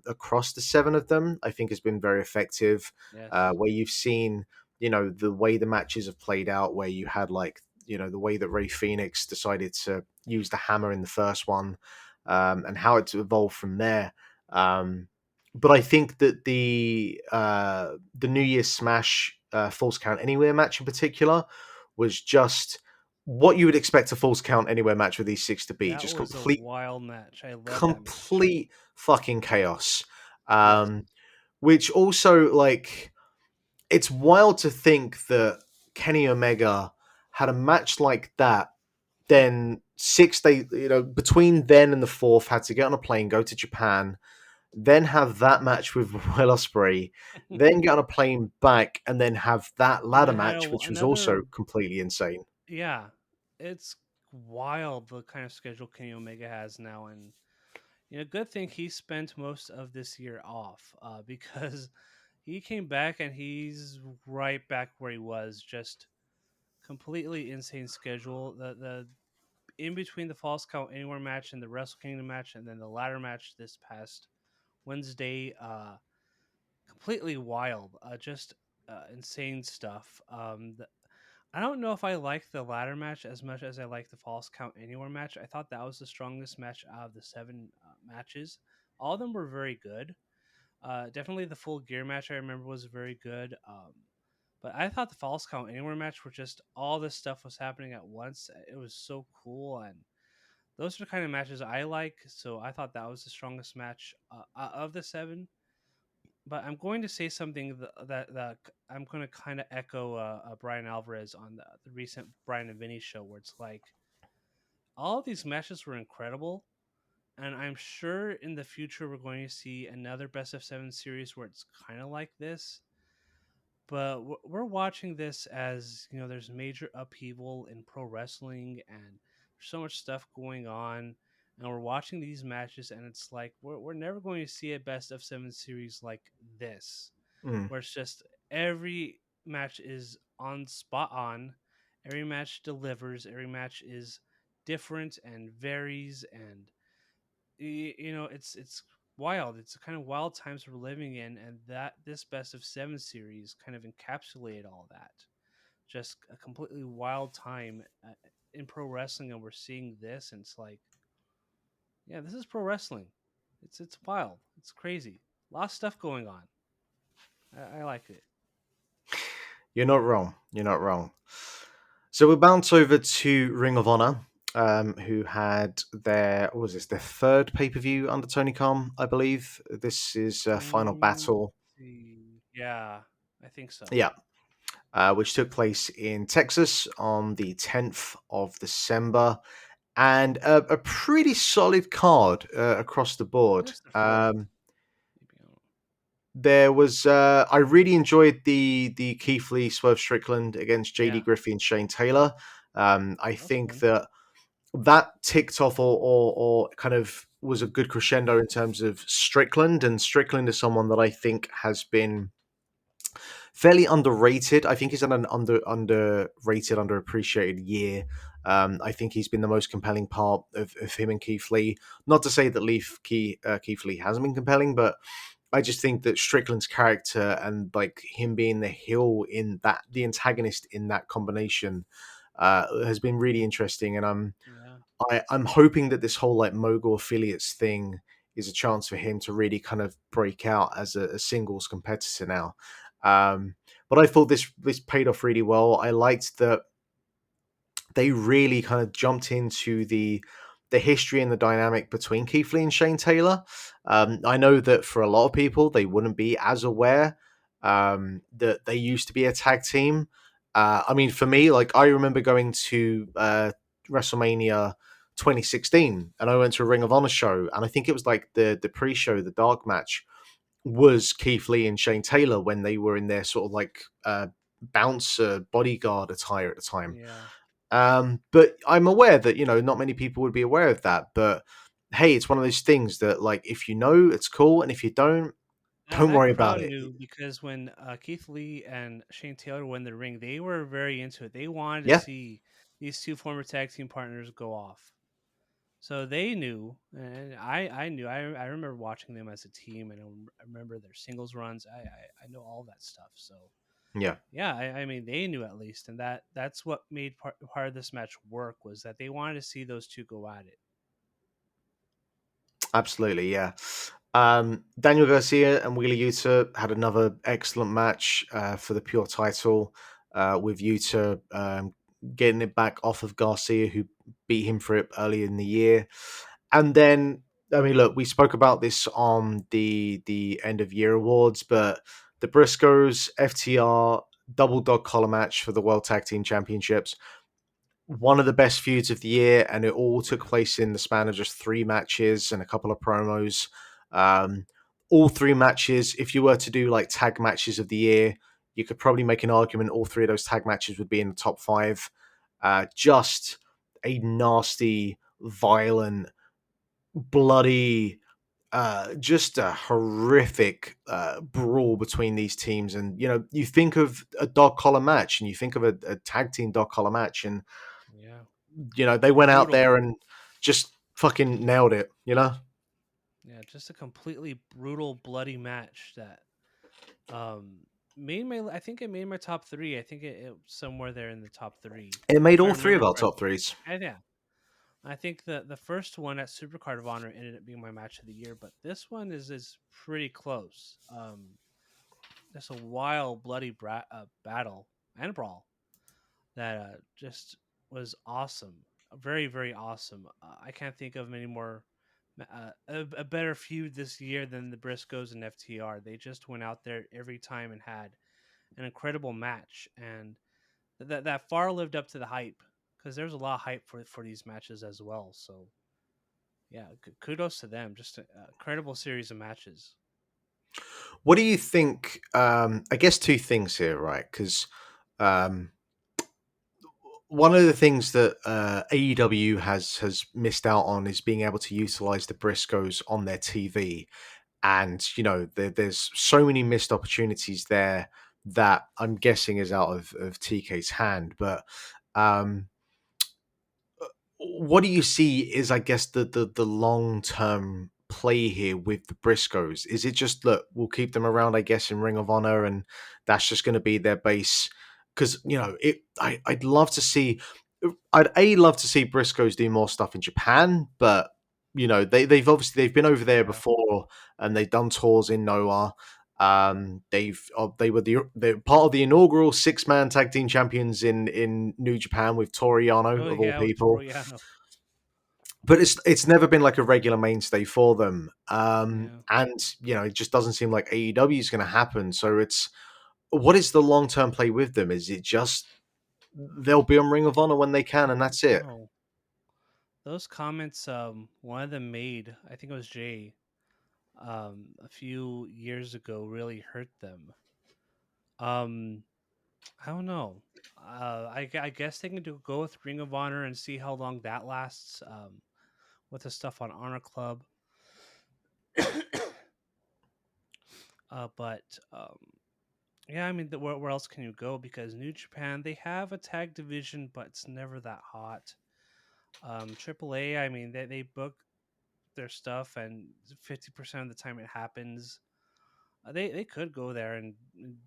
across the seven of them, I think, has been very effective. Yes. Where you've seen, the way the matches have played out, where you had like, the way that Ray Phoenix decided to use the hammer in the first one, and how it's evolved from there. Um, but I think that the New Year's Smash Falls Count Anywhere match in particular was just what you would expect a Falls Count Anywhere match with these six to be. That Just was a complete, wild match. I love that match. complete fucking chaos. Yes. Which also, like, it's wild to think that Kenny Omega had a match like that. Then 6 days, between then and the fourth, had to get on a plane, go to Japan, then have that match with Will Ospreay, then get on a plane back, and then have that And ladder then had match, which was another. also completely insane. Yeah, it's wild the kind of schedule Kenny Omega has now, and good thing he spent most of this year off, because he came back and he's right back where he was, just completely insane schedule. The in between the Falls Count Anywhere match and the Wrestle Kingdom match, and then the ladder match this past Wednesday, completely wild, just insane stuff. I don't know if I like the ladder match as much as I like the Falls Count Anywhere match. I thought that was the strongest match out of the seven matches. All of them were very good. Definitely the full gear match I remember was very good. But I thought the Falls Count Anywhere match were just all this stuff was happening at once. It was so cool, and those are the kind of matches I like. So I thought that was the strongest match of the seven. But I'm going to say something that I'm going to kind of echo Brian Alvarez on the recent Brian and Vinny show, where it's like all of these matches were incredible, and I'm sure in the future we're going to see another best of seven series where it's kind of like this. But we're watching this as there's major upheaval in pro wrestling, and there's so much stuff going on, and we're watching these matches, and it's like we're never going to see a best of seven series like this, Mm. where it's just every match is on spot on, every match delivers, every match is different and varies, and it's wild. It's the kind of wild times we're living in, and that this best of seven series kind of encapsulate all that. Just a completely wild time in pro wrestling, and we're seeing this, and it's like, yeah, this is pro wrestling. It's wild. It's crazy. A lot of stuff going on. I like it. You're not wrong. You're not wrong. So we'll bounce over to Ring of Honor, who had what was this, their third pay per view under Tony Khan, I believe. This is Final Let's Battle. see. Yeah, I think so. Yeah, which took place in Texas on the 10th of December, and a pretty solid card across the I think board. it's the fourth. Maybe I don't know. There was I really enjoyed the Keith Lee Swerve Strickland against JD Yeah, Griffey and Shane Taylor. I that was think fun. that ticked off or kind of was a good crescendo in terms of Strickland, and Strickland is someone that I think has been fairly underrated. I think he's had an underrated, underappreciated year. I think he's been the most compelling part of him and Keith Lee. Not to say that Keith Lee hasn't been compelling, but I just think that Strickland's character and like him being the heel in that, the antagonist in that combination, has been really interesting. And Yeah, I'm hoping that this whole like mogul affiliates thing is a chance for him to really kind of break out as a singles competitor now. But I thought this paid off really well. I liked that they really kind of jumped into the the history and the dynamic between Keith Lee and Shane Taylor. I know that for a lot of people, they wouldn't be as aware that they used to be a tag team. I mean, for me, like I remember going to WrestleMania 2016, and I went to a Ring of Honor show, and I think it was like the pre-show, the dark match was Keith Lee and Shane Taylor when they were in their sort of like bouncer bodyguard attire at the time. Yeah, But I'm aware that not many people would be aware of that. But hey, it's one of those things that like if you know, it's cool, and if you don't that worry about crowd it. knew because when Keith Lee and Shane Taylor won the ring, they were very into it. They wanted to Yeah, see these two former tag team partners go off. So they knew, and I knew. I remember watching them as a team, and I remember their singles runs. I know all that stuff. So yeah. yeah, I mean they knew at least, and that's what made part of this match work was that they wanted to see those two go at it. Absolutely, yeah. Daniel Garcia and Wheeler Yuta had another excellent match for the pure title, with Yuta getting it back off of Garcia, who beat him for it earlier in the year. And then, I mean, look, we spoke about this on the end of year awards, but the Briscoes FTR double dog collar match for the World Tag Team Championships, one of the best feuds of the year, and it all took Yeah, place in the span of just three matches and a couple of promos. Um, all three matches, if you were to do like tag matches of the year, you could probably make an argument all three of those tag matches would be in the top five. Just a nasty, violent, bloody, just a horrific brawl between these teams. And you think of a dog collar match, and you think of a tag team dog collar match, and yeah, they went out brutal. there and just fucking nailed it. Yeah, just a completely brutal, bloody match that um made my. I think it made my top three. I think it somewhere there in the top three, It made if I all three of remember our top correctly. threes. And yeah, I think the first one at Supercard of Honor ended up being my match of the year, but this one is pretty close. Just a wild, bloody battle and brawl that just was awesome. Very, very awesome. I can't think of many more a better feud this year than the Briscoes and FTR. They just went out there every time and had an incredible match, and that far lived up to the hype because there's a lot of hype for these matches as well. So yeah, kudos to them. Just a incredible series of matches. What do you think? I guess two things here, right? Because um, one of the things that AEW has missed out on is being able to utilize the Briscoes on their TV, and there's so many missed opportunities there that I'm guessing is out of TK's hand. But um, what do you see is, I guess, the long term play here with the Briscoes? Is it just, look, we'll keep them around, I guess, in Ring of Honor, and that's just going to be their base? Because I'd love to see, I'd love to see Briscoes do more stuff in Japan, but they've been over there Yeah. before, and they've done tours in Noah. They were they're part of the inaugural six-man tag team champions in New Japan with Toriano Oh of all yeah, with people, Toriano. but it's never been like a regular mainstay for them. Yeah. And it just doesn't seem like AEW is going to happen. So it's what is the long term play with them? Is it just they'll be on Ring of Honor when they can, and that's it? Oh, those comments. One of them made. I think it was Jay. A few years ago, really hurt them. Um, I don't know. I guess they can go with Ring of Honor and see how long that lasts. With the stuff on Honor Club. But yeah, I mean, where else can you go? Because New Japan, they have a tag division, but it's never that hot. AAA, I mean, they book their stuff, and 50% of the time it happens. They could go there and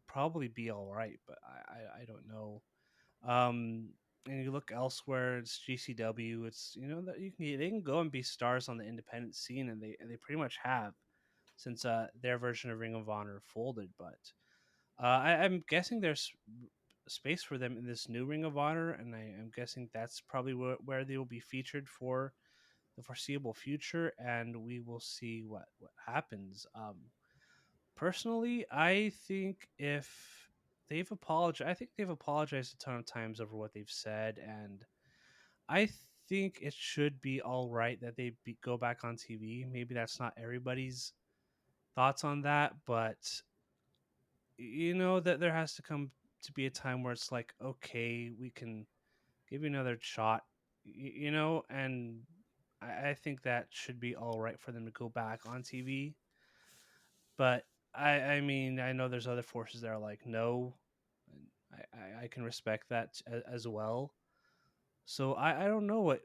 probably be all right, but I don't know. Um, and you look elsewhere, it's GCW. It's that they can go and be stars on the independent scene, and they pretty much have since their version of Ring of Honor folded. But I'm guessing there's space for them in this new Ring of Honor, and I'm guessing that's probably where they will be featured for the foreseeable future, and we will see what happens. Personally, I think if I think they've apologized a ton of times over what they've said, and I think it should be all right that go back on TV. Maybe that's not everybody's thoughts on that, but that there has to come to be a time where it's like, okay, we can give you another shot, and I think that should be all right for them to go back on TV. But I mean, I know there's other forces that are like, no, and I can respect that as well. So I don't know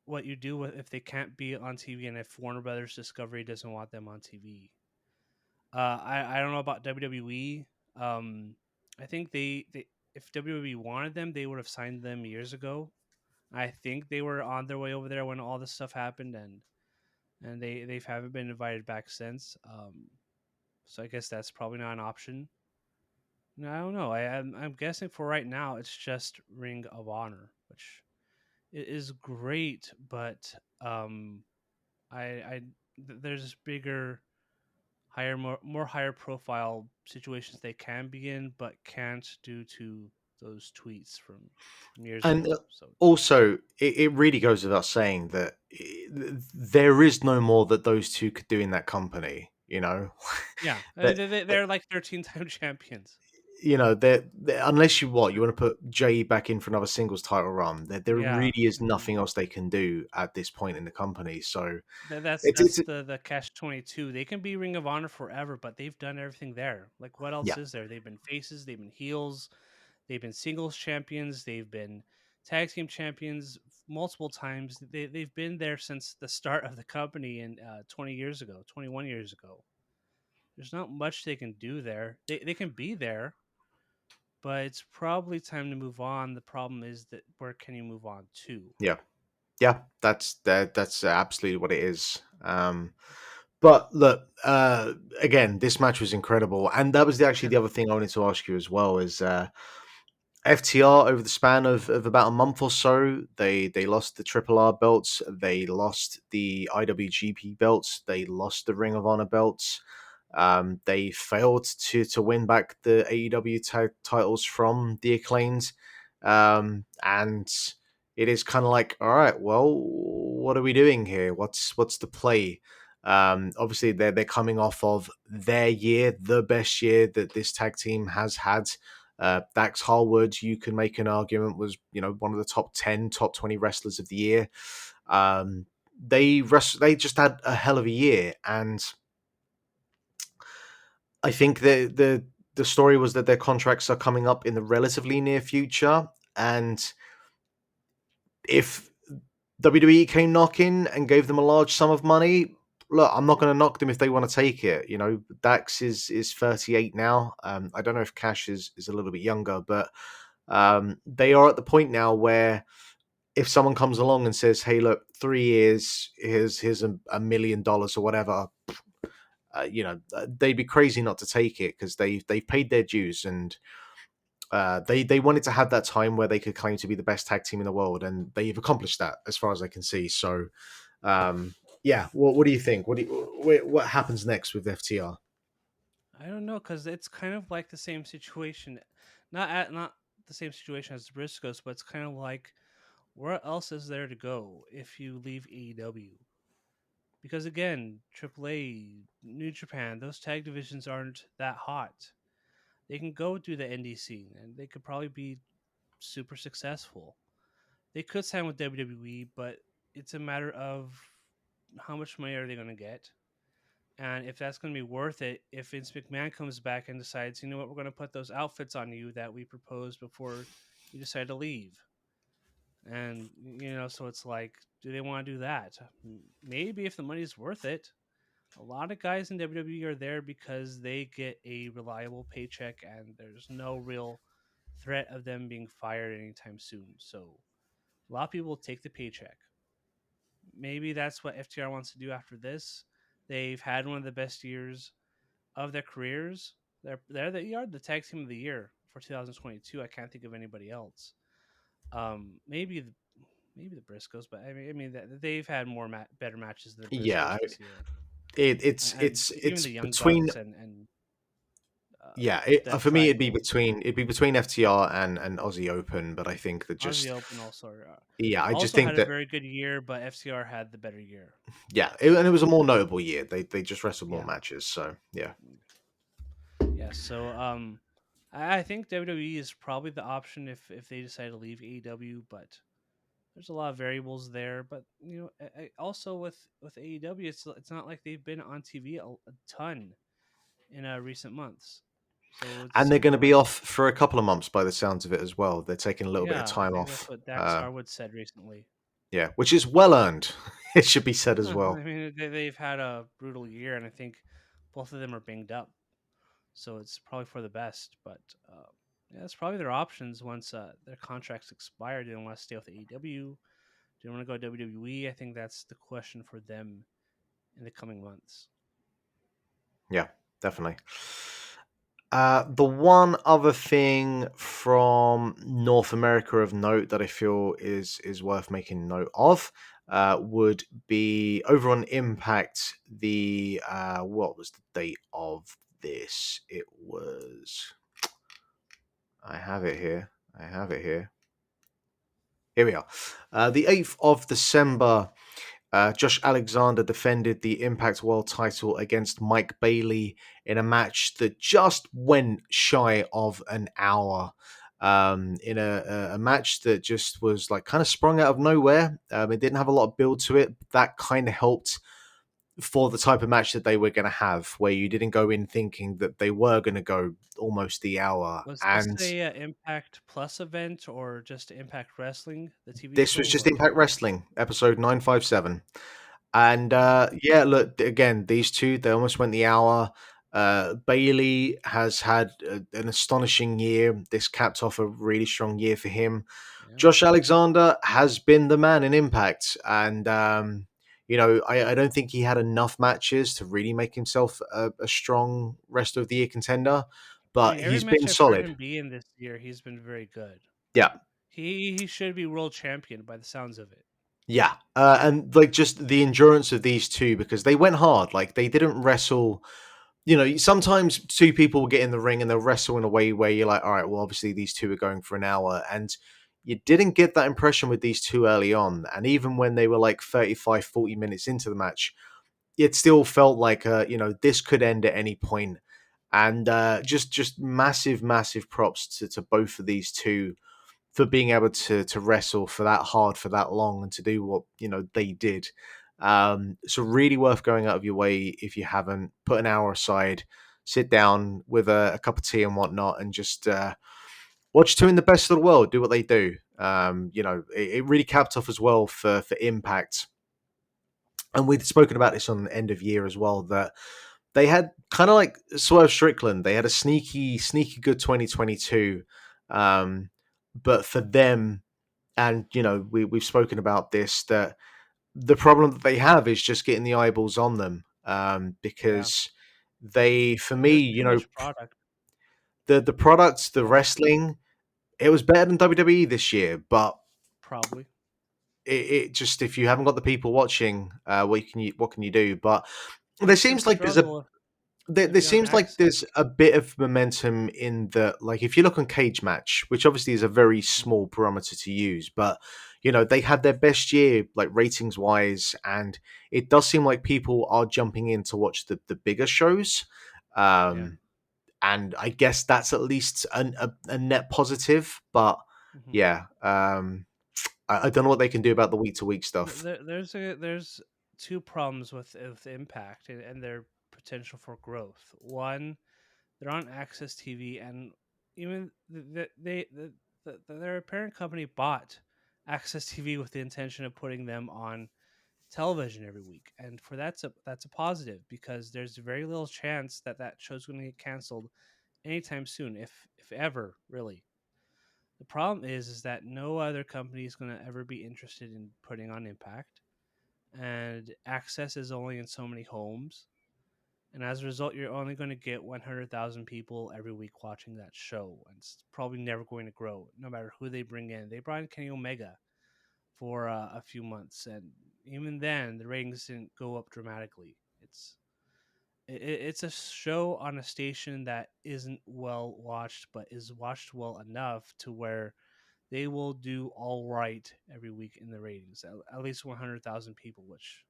what you do with if they can't be on TV and if Warner Brothers Discovery doesn't want them on TV. I don't know about WWE. I think they if WWE wanted them, they would have signed them years ago. I think they were on their way over there when all this stuff happened, and they haven't been invited back since. So I guess that's probably not an option. No, I don't know. I'm guessing for right now it's just Ring of Honor, which is great, but I there's bigger, higher, more higher profile situations they can be in, but can't due to those tweets from years And ago. So also, it really goes without saying that there is no more that those two could do in that company. yeah, I mean, that they're like 13-time champions. unless you want to put Jay back in for another singles title run, there really Yeah, is and nothing else they can do at this point in the company. So that's it's the catch 22. They can be Ring of Honor forever, but they've done everything there. Like, what else yeah, is there? They've been faces, they've been heels, they've been singles champions, they've been tag team champions multiple times. They've been there since the start of the company in 20 years ago, 21 years ago. There's not much they can do there. They can be there, but it's probably time to move on. The problem is that where can you move on to? yeah, yeah. That's absolutely what it is. But look, again, this match was incredible, and that was actually Yeah. the other thing I wanted to ask you as well. Is FTR over the span of about a month or so, they lost the Triple R belts, they lost the IWGP belts, they lost the Ring of Honor belts. They failed to win back the AEW titles from the Acclaimed, and it is kind of like, all right, well, what are we doing here? What's the play? Obviously, they're coming off of their year, the best year that this tag team has had. Dax Harwood, you can make an argument, was one of the top 10, top 20 wrestlers of the year. They just had a hell of a year, and I think the story was that their contracts are coming up in the relatively near future, and if WWE came knocking and gave them a large sum of money, look, I'm not going to knock them if they want to take it. Dax is 38 now. I don't know if Cash is a little bit younger, but they are at the point now where if someone comes along and says, "Hey, look, 3 years, here's $1 million or whatever," they'd be crazy not to take it because they've paid their dues, and they wanted to have that time where they could claim to be the best tag team in the world, and they've accomplished that as far as I can see. So, yeah, what do you think? What happens next with FTR? I don't know because it's kind of like the same situation, not the same situation as the Briscoes, but it's kind of like where else is there to go if you leave AEW? Because again, AAA, New Japan, those tag divisions aren't that hot. They can go do the indie scene and they could probably be super successful. They could sign with WWE, but it's a matter of how much money are they going to get, and if that's going to be worth it. If Vince McMahon comes back and decides, you know what, we're going to put those outfits on you that we proposed before you decide to leave, and so it's like, do they want to do that? Maybe if the money's worth it. A lot of guys in WWE are there because they get a reliable paycheck and there's no real threat of them being fired anytime soon. So a lot of people take the paycheck. Maybe that's what FTR wants to do after this. They've had one of the best years of their careers. They are the tag team of the year for 2022. I can't think of anybody else. Maybe maybe the Briscoes, but they've had better matches than the Yeah, Briscoes this year, and even it's the Young between. Bucks and Yeah, Death for me Triangle, it'd be between FTR and Aussie Open, but I think that Aussie just Open yeah, I just also think had a that very good year, but FCR had the better year. yeah, and it was a more notable year. They just wrestled more Yeah, matches, so yeah, yeah. So I think WWE is probably the option if they decide to leave AEW, but there's a lot of variables there. But also with AEW, it's not like they've been on TV a ton in recent months. So and it's they're going kind to of be like, off for a couple of months by the sounds of it as well. They're taking a little bit of yeah, I time think that's off, what Dax Harwood said recently. yeah, which is well earned. It should be said as Yeah, well. I mean they've had a brutal year, and I think both of them are banged up. So it's probably for the best. But yeah, that's probably their options once their contracts expire. They don't want to stay with AEW. Do they want to go WWE? I think that's the question for them in the coming months. Yeah, definitely. The one other thing from North America of note that I feel is worth making note of would be over on Impact. The what was the date of this? It was. I have it here. I have it here. Here we are. The 8th of December. Josh Alexander defended the Impact World title against Mike Bailey in a match that just went shy of an hour. In a match that just was like kind of sprung out of nowhere. It didn't have a lot of build to it. But that kind of helped for the type of match that they were going to have, where you didn't go in thinking that they were going to go almost the hour. Was this And a Impact Plus event or just Impact Wrestling, the TV this show? was just Or Impact Wrestling, episode 957. And okay, yeah, look again. These two, they almost went the hour. Bailey has had an astonishing year. This capped off a really strong year for him. yeah. Josh Alexander has been the man in Impact, and I don't think he had enough matches to really make himself a strong rest of the year contender. I But mean, every he's match been I've heard solid. him be in this year, he's been very good. Yeah, He should be world champion by the sounds of it. yeah, and like just the endurance of these two because they went hard. Like they didn't wrestle. Sometimes two people will get in the ring and they'll wrestle in a way where you're like, all right, well, obviously these two are going for an hour. And you didn't get that impression with these two early on. And even when they were like 35, 40 minutes into the match, it still felt like, this could end at any point. And just massive, massive props to both of these two for being able to wrestle for that hard for that long and to do what they did. So really worth going out of your way if you haven't. Put an hour aside, sit down with a cup of tea and whatnot, and just watch two in the best of the world do what they do. It really capped off as well for Impact, and we'd spoken about this on the end of year as well that they had kind of like Swerve Strickland. They had a sneaky good 2022. But for them, and we've spoken about this, that the problem that they have is just getting the eyeballs on them, Yeah, because they, for me, there's too much product, the products, the but wrestling, it was better than WWE this year, but probably it just, if you haven't got the people watching, what can you do? But there it's a seems like there's a struggle there if you don't seems like access. there's a bit of momentum in the, like, if you look on Cage Match, which obviously is a very Mhm. small parameter to use, but they had their best year like ratings wise, and it does seem like people are jumping in to watch the bigger shows. Yeah. um and I guess that's at least a net positive, but hmm yeah, I don't know what they can do about the week to week stuff. There's two problems with Impact and their potential for growth. One, they're on Access TV, and even their parent company bought Access TV with the intention of putting them on television every week, and for that's a positive because there's very little chance that that show's going to get canceled anytime soon, if ever, really. The problem is that no other company is going to ever be interested in putting on Impact, and Access is only in so many homes, and as a result, you're only going to get 100,000 people every week watching that show, and it's probably never going to grow, no matter who they bring in. They brought in Kenny Omega, for a few months, and even then, the ratings didn't go up dramatically. It's a show on a station that isn't well watched, but is watched well enough to where they will do all right every week in the ratings. At least 100,000 people, which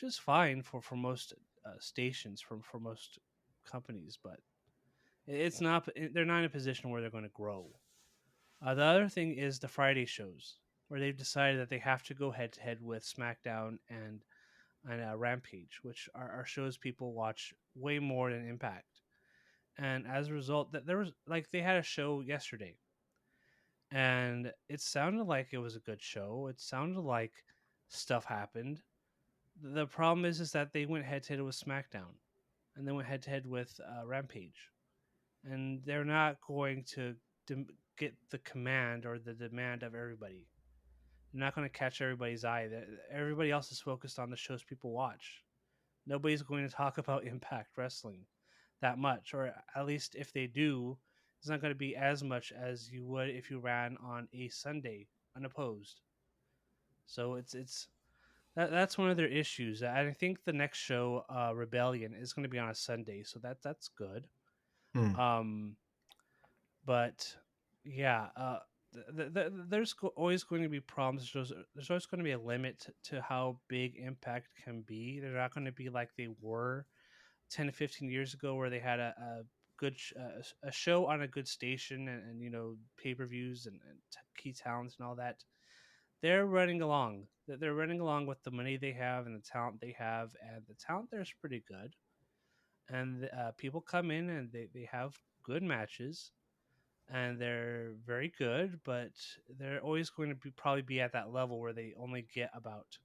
is fine for most stations, for most companies, but it's not. They're not in a position where they're going to grow. The other thing is the Friday shows, where they've decided that they have to go head to head with SmackDown and Rampage, which are shows people watch way more than Impact. And as a result, that there was like they had a show yesterday, and it sounded like it was a good show. It sounded like stuff happened. The problem is that they went head to head with SmackDown, and they went head to head with Rampage, and they're not going to get the command or the demand of everybody. They're not going to catch everybody's eye. Everybody else is focused on the shows people watch. Nobody's going to talk about Impact Wrestling that much, or at least if they do, it's not going to be as much as you would if you ran on a Sunday unopposed. So that's one of their issues. I think the next show, Rebellion, is going to be on a Sunday, so that's good. Hmm. Um, but yeah, there's always going to be problems. There's always going to be a limit to how big Impact can be. They're not going to be like they were 10 to 15 years ago, where they had a good a show on a good station, and pay-per-views and key talents and all that. They're running along. They're running along with the money they have and the talent they have, and the talent there is pretty good. And people come in and they have good matches, and they're very good, but they're always going to probably be at that level where they only get about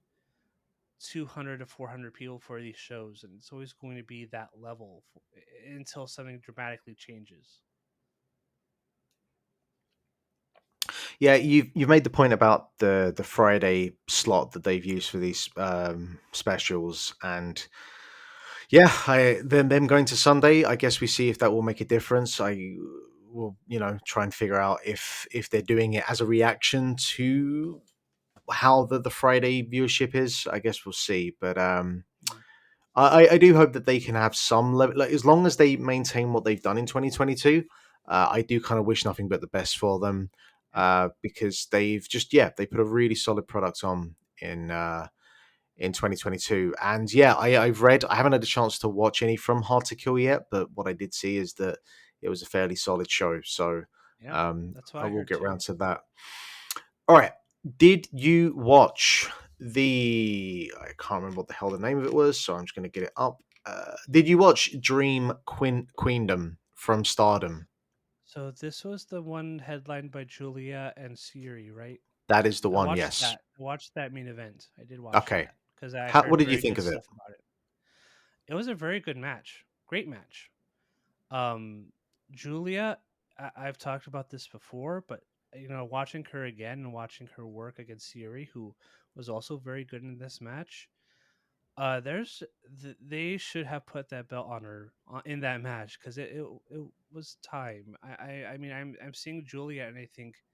200 to 400 people for these shows, and it's always going to be that level until something dramatically changes. Yeah, you've made the point about the Friday slot that they've used for these specials, and yeah, them going to Sunday. I guess we see if that will make a difference. I will, try and figure out if they're doing it as a reaction to how the Friday viewership is. I guess we'll see, but Mm. I do hope that they can have some level, like, as long as they maintain what they've done in 2022. I do kind of wish nothing but the best for them, Yeah, because they've just, yeah, they put a really solid product on in 2022. And yeah, I haven't had a chance to watch any from Hard to Kill yet, but what I did see is that it was a fairly solid show. So yeah, that's what I I will heard get too. around to that. All right. Did you watch the? I can't remember what the hell the name of it was, so I'm just going to get it up. Did you watch Dream Queendom from Stardom? So this was the one headlined by Julia and Siri, right? That is the I one. watched Yes. that. I watched that main event. I did watch Okay. that because I What heard did you very think good of it? stuff about it. It was a very good match. Great match. Um, Julia, I've talked about this before, but watching her again and watching her work against Siri, who was also very good in this match. They should have put that belt on her in that match because it was time. I mean I'm seeing Julia and I think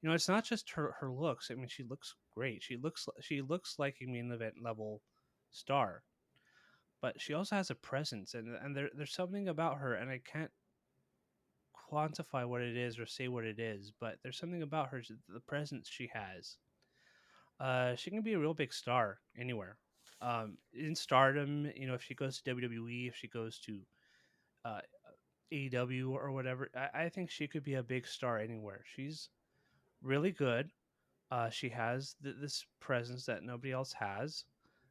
it's not just her looks. I mean she looks great. She looks like a main event level star, but she also has a presence, and there's something about her, and I can't quantify what it is or say what it is, but there's something about her, the presence she has. She can be a real big star anywhere. In Stardom, if she goes to WWE, if she goes to uh, AEW or whatever, I think she could be a big star anywhere. She's really good. She has this presence that nobody else has.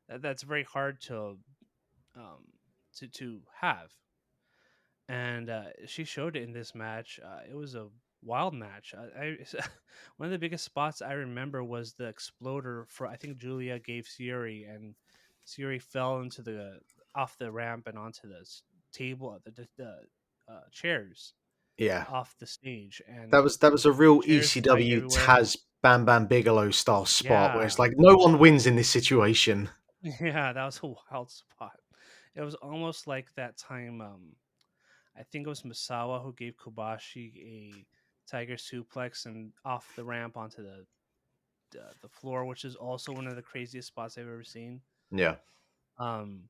That's very hard um, to have, and she showed it in this match. It was a wild match. One of the biggest spots I remember was the exploder for I think Julia gave Siri, and Siri fell into the off the ramp and onto the table, the chairs Yeah, off the stage, and that was a real chairs flying ECW everywhere. Taz Bam Bam Bigelow style spot where Yeah, it's like no one wins in this situation. yeah, that was a wild spot. It was almost like that time. I think it was Misawa who gave Kobashi a tiger suplex and off the ramp onto the the floor, which is also one of the craziest spots I've ever seen. Yeah. Um,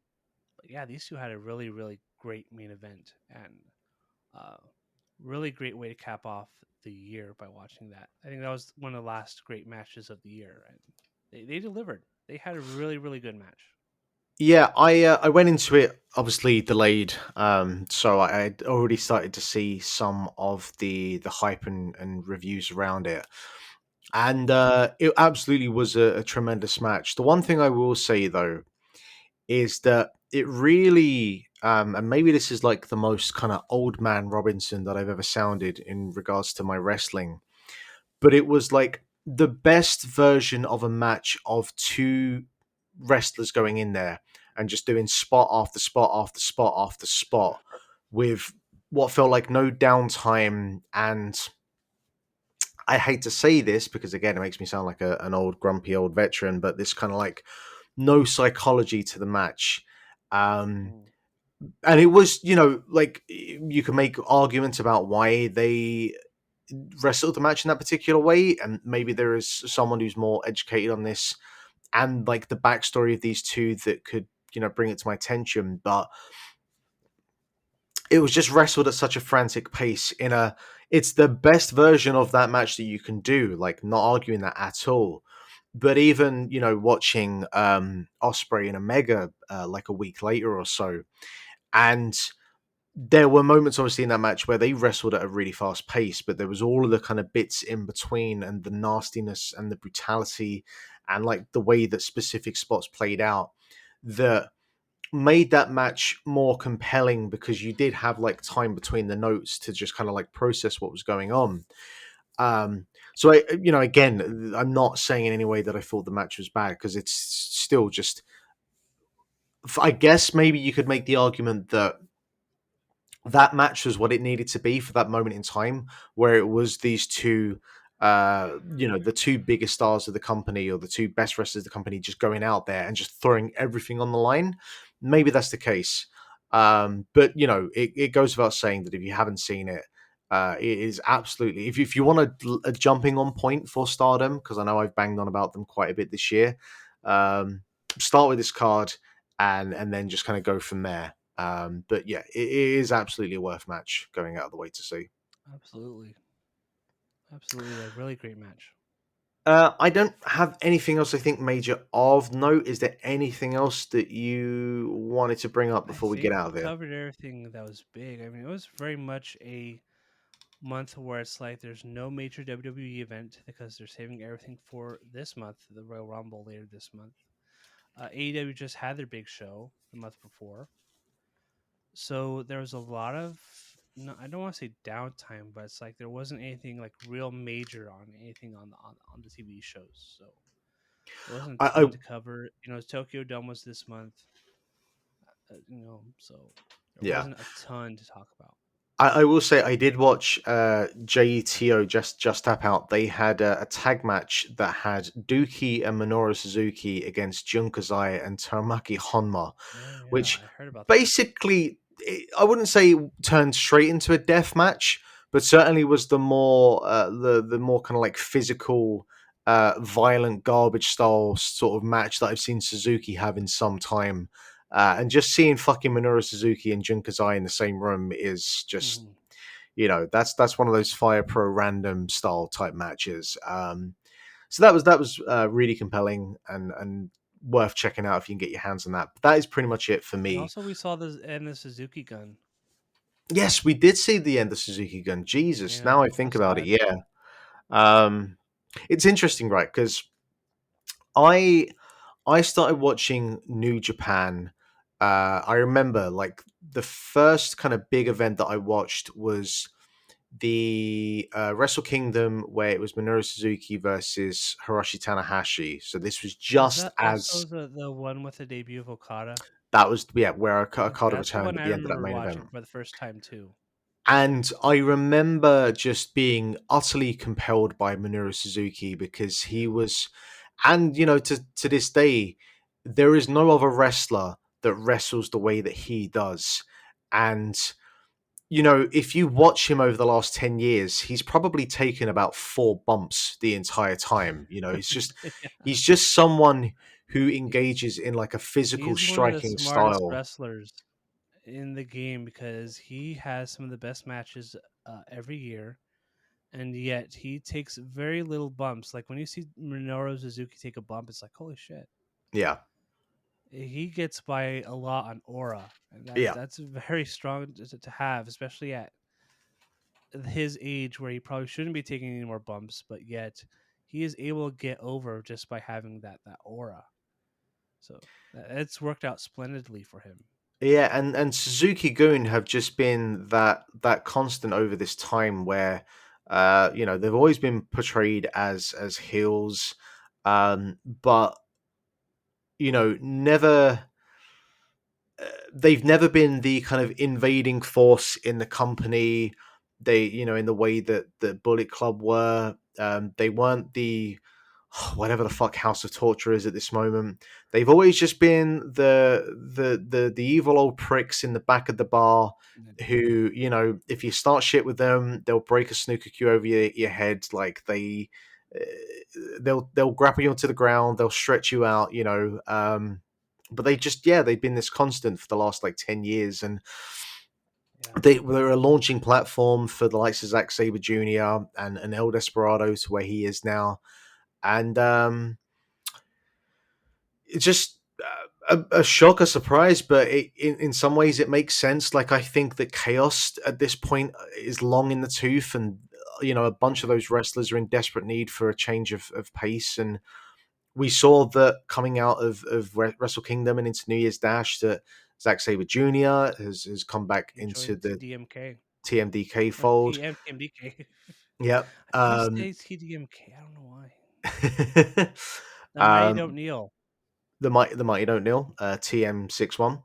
but yeah, these two had a really, really great main event, and uh, really great way to cap off the year by watching that. I think that was one of the last great matches of the year, and they delivered. They had a really, really good match. Yeah, I went into it obviously delayed, so I had already started to see some of the hype and reviews around it, and it absolutely was a tremendous match. The one thing I will say though is that it really, and maybe this is like the most kind of old man Robinson that I've ever sounded in regards to my wrestling, but it was like the best version of a match of two wrestlers going in there and just doing spot after spot after spot after spot with what felt like no downtime. And I hate to say this because again it makes me sound like an old grumpy old veteran, but this kind of like no psychology to the match. um Mm. and it was, like you can make arguments about why they wrestled the match in that particular way, and maybe there is someone who's more educated on this and like the backstory of these two that could, bring it to my attention. But it was just wrestled at such a frantic pace in a it's the best version of that match that you can do, like not arguing that at all. But even, watching Osprey and Omega like a week later or so, and there were moments obviously in that match where they wrestled at a really fast pace, but there was all of the kind of bits in between and the nastiness and the brutality and like the way that specific spots played out that made that match more compelling because you did have like time between the notes to just kind of like process what was going on. um so again, I'm not saying in any way that I thought the match was bad because it's still just, I guess maybe you could make the argument that that match was what it needed to be for that moment in time, where it was these two, the two biggest stars of the company or the two best wrestlers of the company just going out there and just throwing everything on the line. Maybe that's the case. But it goes without saying that if you haven't seen it, it is absolutely, if you want a jumping on point for Stardom, because I know I've banged on about them quite a bit this year. Start with this card and then just kind of go from there. But yeah, it is absolutely a worth match going out of the way to see. Absolutely, absolutely, a really great match. I don't have anything else I think major of note. Is there anything else that you wanted to bring up I before we get think out we of here? covered everything that was big. I mean, it was very much a month where it's like there's no major WWE event because they're saving everything for this month, the Royal Rumble later this month. AEW just had their big show the month before, so there was a lot of, no, I don't want to say downtime, but it's like there wasn't anything like real major on anything on the TV shows. So there wasn't a I, ton I to cover. Tokyo Dome was this month. So there yeah, wasn't a ton to talk about. I will say I did watch JETO just tap out. They had a tag match that had Dookie and Minoru Suzuki against Jun Kazai and Taramaki Honma, Oh yeah, which I heard about that. basically, I wouldn't say turned straight into a death match, but certainly was the more kind of like physical, violent garbage style sort of match that I've seen Suzuki have in some time. And just seeing fucking Minoru Suzuki and Jun Kazai in the same room is just, Hmm. that's one of those Fire Pro random style type matches. So that was really compelling and worth checking out if you can get your hands on that. But that is pretty much it for And me. also we saw this and the Suzuki gun. Yes, we did see the end of Suzuki Gun. Jesus, Yeah, now I how think about it, sad. yeah. Um, it's interesting, right? Because I I started watching New Japan. I remember like the first kind of big event that I watched was the Wrestle Kingdom, where it was Minoru Suzuki versus Hiroshi Tanahashi. So this was Was just that also as the one with the debut of Okada? that was, yeah, where Okay, Okada that's the returned one at I the end of that remember main event. watching for the first time too. And I remember just being utterly compelled by Minoru Suzuki because he Yeah. was, and to this day, there is no other wrestler that wrestles the way that he does. And if you watch him over the last 10 years, he's probably taken about 4 bumps the entire time. He's just someone who He- engages in like a physical he's one of the striking smartest style. wrestlers in the game because he has some of the best matches every year, and yet he takes very little bumps. Like when you see Minoru Suzuki take a bump, it's like holy shit. Yeah. He gets by a lot on aura, and Yeah. that's very strong to have, especially at his age where he probably shouldn't be taking any more bumps, but yet he is able to get over just by having that aura. So it's worked out splendidly for him. Yeah, and Suzuki Gun have just been that constant over this time where they've always been portrayed as heels, but never they've never been the kind of invading force in the company. They, in the way that the Bullet Club were. They weren't the whatever the fuck House of Torture is at this moment. They've always just been the evil old pricks in the back of the bar who, if you start shit with them, they'll break a snooker cue over your head. Like uh, they'll grapple you onto the ground, they'll stretch you out, but they just, yeah, they've been this constant for the last like 10 years, and Yeah, they're a launching platform for the likes of Zack Sabre Jr. and El Desperado to where he is now. And it's just a shock, a surprise, but in some ways it makes sense. Like, I think that Chaos at this point is long in the tooth, and a bunch of yeah, those wrestlers are in desperate need for a change of pace. And we saw that coming out of Wrestle Kingdom and into New Year's Dash, that Zack Sabre Jr. has come back he into joined the TDMK TMDK or fold. TMDK. Yep. I always say TDMK. I don't know why. The Mighty um, Don't Kneel. the Mighty Don't Kneel, TM61.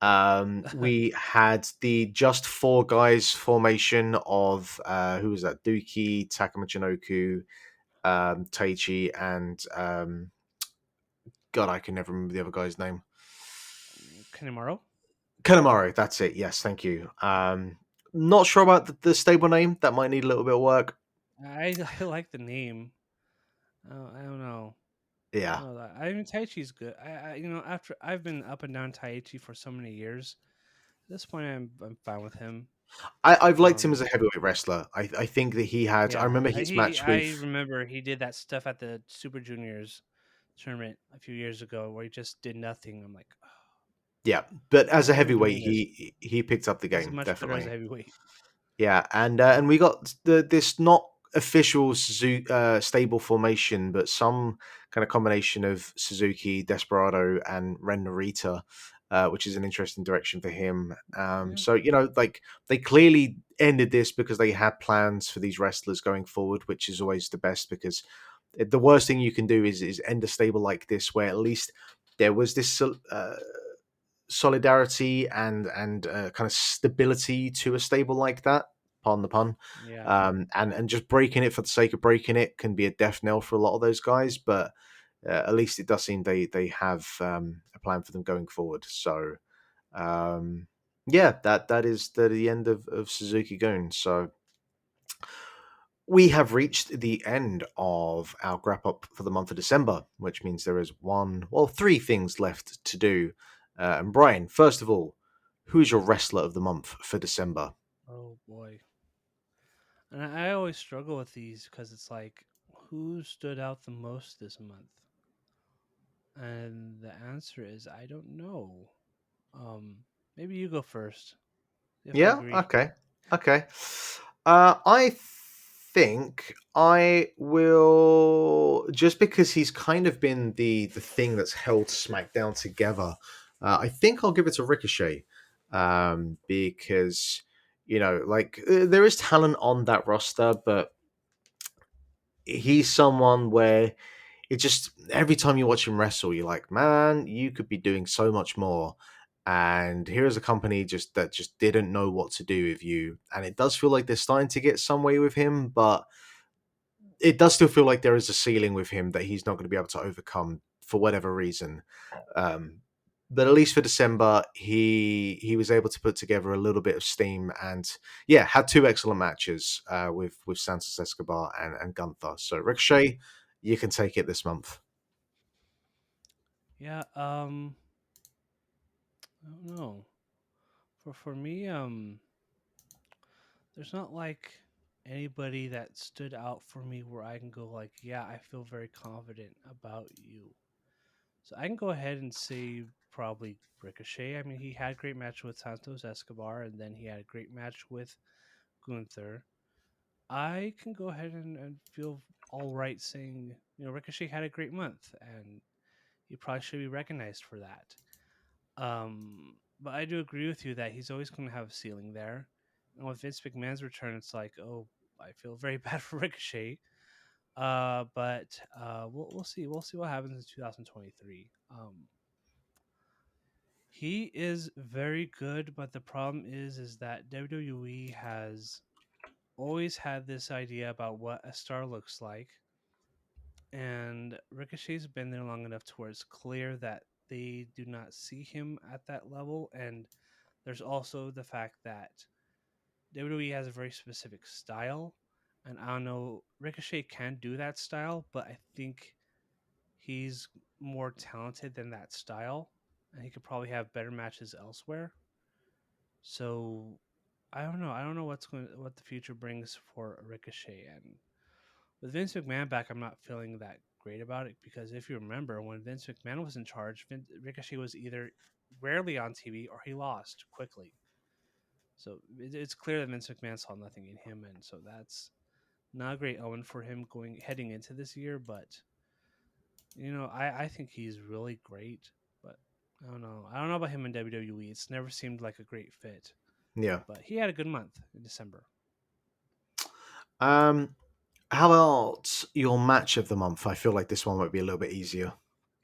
Yeah. We had the just four guys formation of who was that? Dookie, Takuma Chinoku, Taichi, and God, I can never remember the other guy's name. Kanemaru. Kanemaru, that's it. Yes, thank you. Not sure about the stable name. That might need a little bit of work. I like the name. I don't know. Yeah, No, I mean Taichi's good. After I've been up and down Taichi for so many years, at this point I'm fine with him. I've liked him as Um, a heavyweight wrestler. I think that he had. I yeah, remember his match with. I remember he did that stuff at the Super Juniors tournament a few years ago where he just did nothing. I'm like, "Oh, Yeah, but as a why are we heavyweight, doing this? he picked up the He's game much better as a definitely. heavyweight." Yeah, and we got this not official stable formation, but some kind of combination of Suzuki, Desperado, and Ren Narita, which is an interesting direction for him. Yeah, So like they clearly ended this because they had plans for these wrestlers going forward, which is always the best because the worst thing you can do is end a stable like this, where at least there was this solidarity and kind of stability to a stable like that. Pardon the pun. yeah, And just breaking it for the sake of breaking it can be a death knell for a lot of those guys. But at least it does seem they have a plan for them going forward. So yeah, that is the end of Suzuki Gun. So we have reached the end of our Grap Up for the month of December, which means there is three things left to do. And Brian, first of all, who is your wrestler of the month for December? oh boy. And I always struggle with these because it's like, who stood out the most this month? And the answer is I don't know. Um, Maybe you go first if I Yeah, agree. okay. I think I will, just because he's kind of been the thing that's held SmackDown together. I think I'll give it to Ricochet, because like there is talent on that roster, but he's someone where it just every time you watch him wrestle, you're like, man, you could be doing so much more. And here is a company that just didn't know what to do with you, and it does feel like they're starting to get some way with him, but it does still feel like there is a ceiling with him that he's not going to be able to overcome for whatever reason. Um, but at least for December, he was able to put together a little bit of steam, and yeah, had two excellent matches with Santos Escobar and Gunther. So Ricochet, you can take it this month. Yeah, I don't know. For me, there's not like anybody that stood out for me where I can go like, yeah, I feel very confident about you. So I can go ahead and say probably Ricochet. I mean, he had a great match with Santos Escobar, and then he had a great match with Gunther. I can go ahead and feel all right saying, Ricochet had a great month, and he probably should be recognized for that. But I do agree with you that he's always going to have a ceiling there. And with Vince McMahon's return, it's like, oh, I feel very bad for Ricochet. But we'll see. We'll see what happens in 2023. He is very good, but the problem is that WWE has always had this idea about what a star looks like, and Ricochet's been there long enough to where it's clear that they do not see him at that level. And there's also the fact that WWE has a very specific style, and I don't know, Ricochet can do that style, but I think he's more talented than that style, and he could probably have better matches elsewhere. So I don't know. I don't know what the future brings for Ricochet. And with Vince McMahon back, I'm not feeling that great about it because if you remember, when Vince McMahon was in charge, Ricochet was either rarely on TV or he lost quickly. So it's clear that Vince McMahon saw nothing in him, and so that's not a great omen for him going heading into this year. But I think he's really great, but I don't know. I don't know about him in WWE. It's never seemed like a great fit. Yeah. But he had a good month in December. Um, how about your match of the month? I feel like this one might be a little bit easier.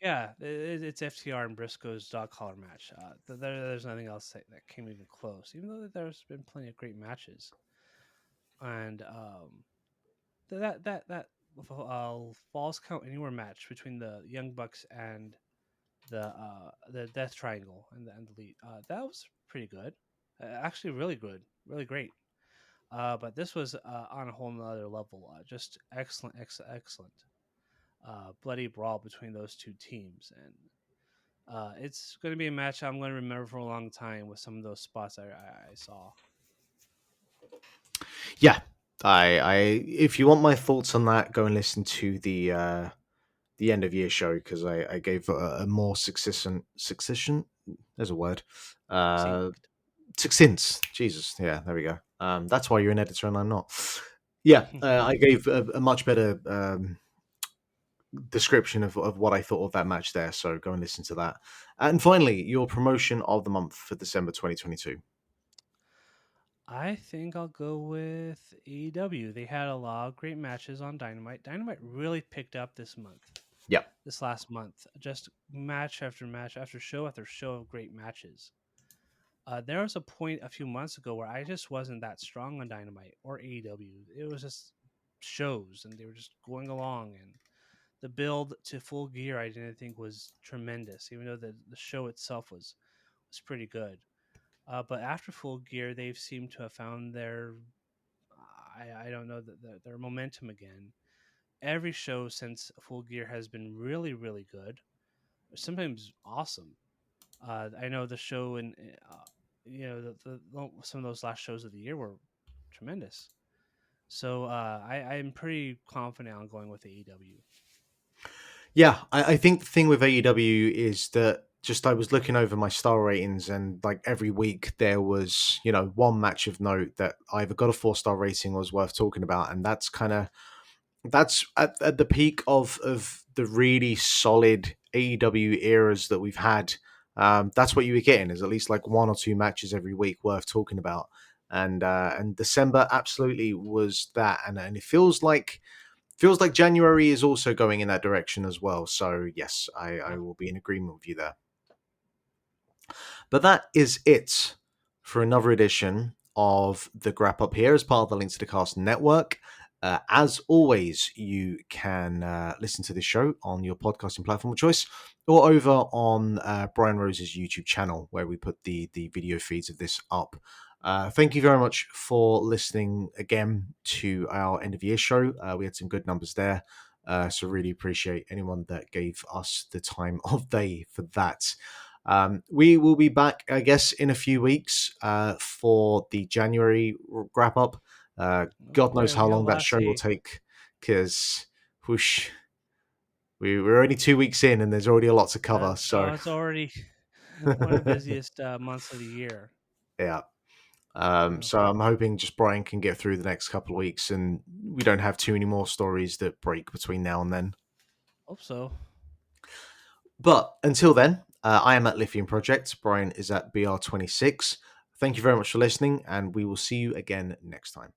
Yeah, it's FTR and Briscoe's dog collar match. There's nothing else that came even close, even though there's been plenty of great matches. And that Falls Count Anywhere match between the Young Bucks and the Death Triangle and the Elite, that was pretty good. Actually, really good, really great. But this was on a whole nother level. Just excellent, excellent. Bloody brawl between those two teams, and it's going to be a match I'm going to remember for a long time with some of those spots I saw. Yeah, I if you want my thoughts on that, go and listen to the end of year show because I gave a more succession. There's a word. Uh, Succinct. Succinct. Jesus. Yeah, there we go. That's why you're an editor and I'm not. Yeah, I gave a much better description of what I thought of that match there. So go and listen to that. And finally, your promotion of the month for December 2022. I think I'll go with AEW. They had a lot of great matches on Dynamite. Dynamite really picked up this month, Yeah. this last month. Just match after match after show of great matches. There was a point a few months ago where I just wasn't that strong on Dynamite or AEW. It was just shows, and they were just going along. And the build to Full Gear, I didn't think was tremendous, even though the show itself was pretty good. But after Full Gear, they've seemed to have found I don't know their momentum again. Every show since Full Gear has been really really good, sometimes awesome. I know the show and some of those last shows of the year were tremendous. So I'm pretty confident on going with AEW. Yeah, I think the thing with AEW is that just I was looking over my star ratings and like every week there was, one match of note that either got a 4-star rating or was worth talking about. And that's at the peak of the really solid AEW eras that we've had. That's what you were getting is at least like one or two matches every week worth talking about. And December absolutely was that. And it feels like January is also going in that direction as well. So yes, I Yeah. will be in agreement with you there. But that is it for another edition of the Grap Up here as part of the Links to the Cast network. As always, you can listen to this show on your podcasting platform of choice or over on Brian Rose's YouTube channel, where we put the video feeds of this up. Thank you very much for listening again to our end of year show. We had some good numbers there. So really appreciate anyone that gave us the time of day for that. We will be back, I guess, in a few weeks for the January Grap Up. God knows Okay, how yeah, long that let's show will see. take, because whoosh, we're only 2 weeks in and there's already a lot to cover. So It's already one of the busiest months of the year. yeah. Yeah, So I'm hoping just Brian can get through the next couple of weeks and we don't have too many more stories that break between now and then. hope so. But until then, I am at Lithium Project. Brian is at BR26. Thank you very much for listening, and we will see you again next time.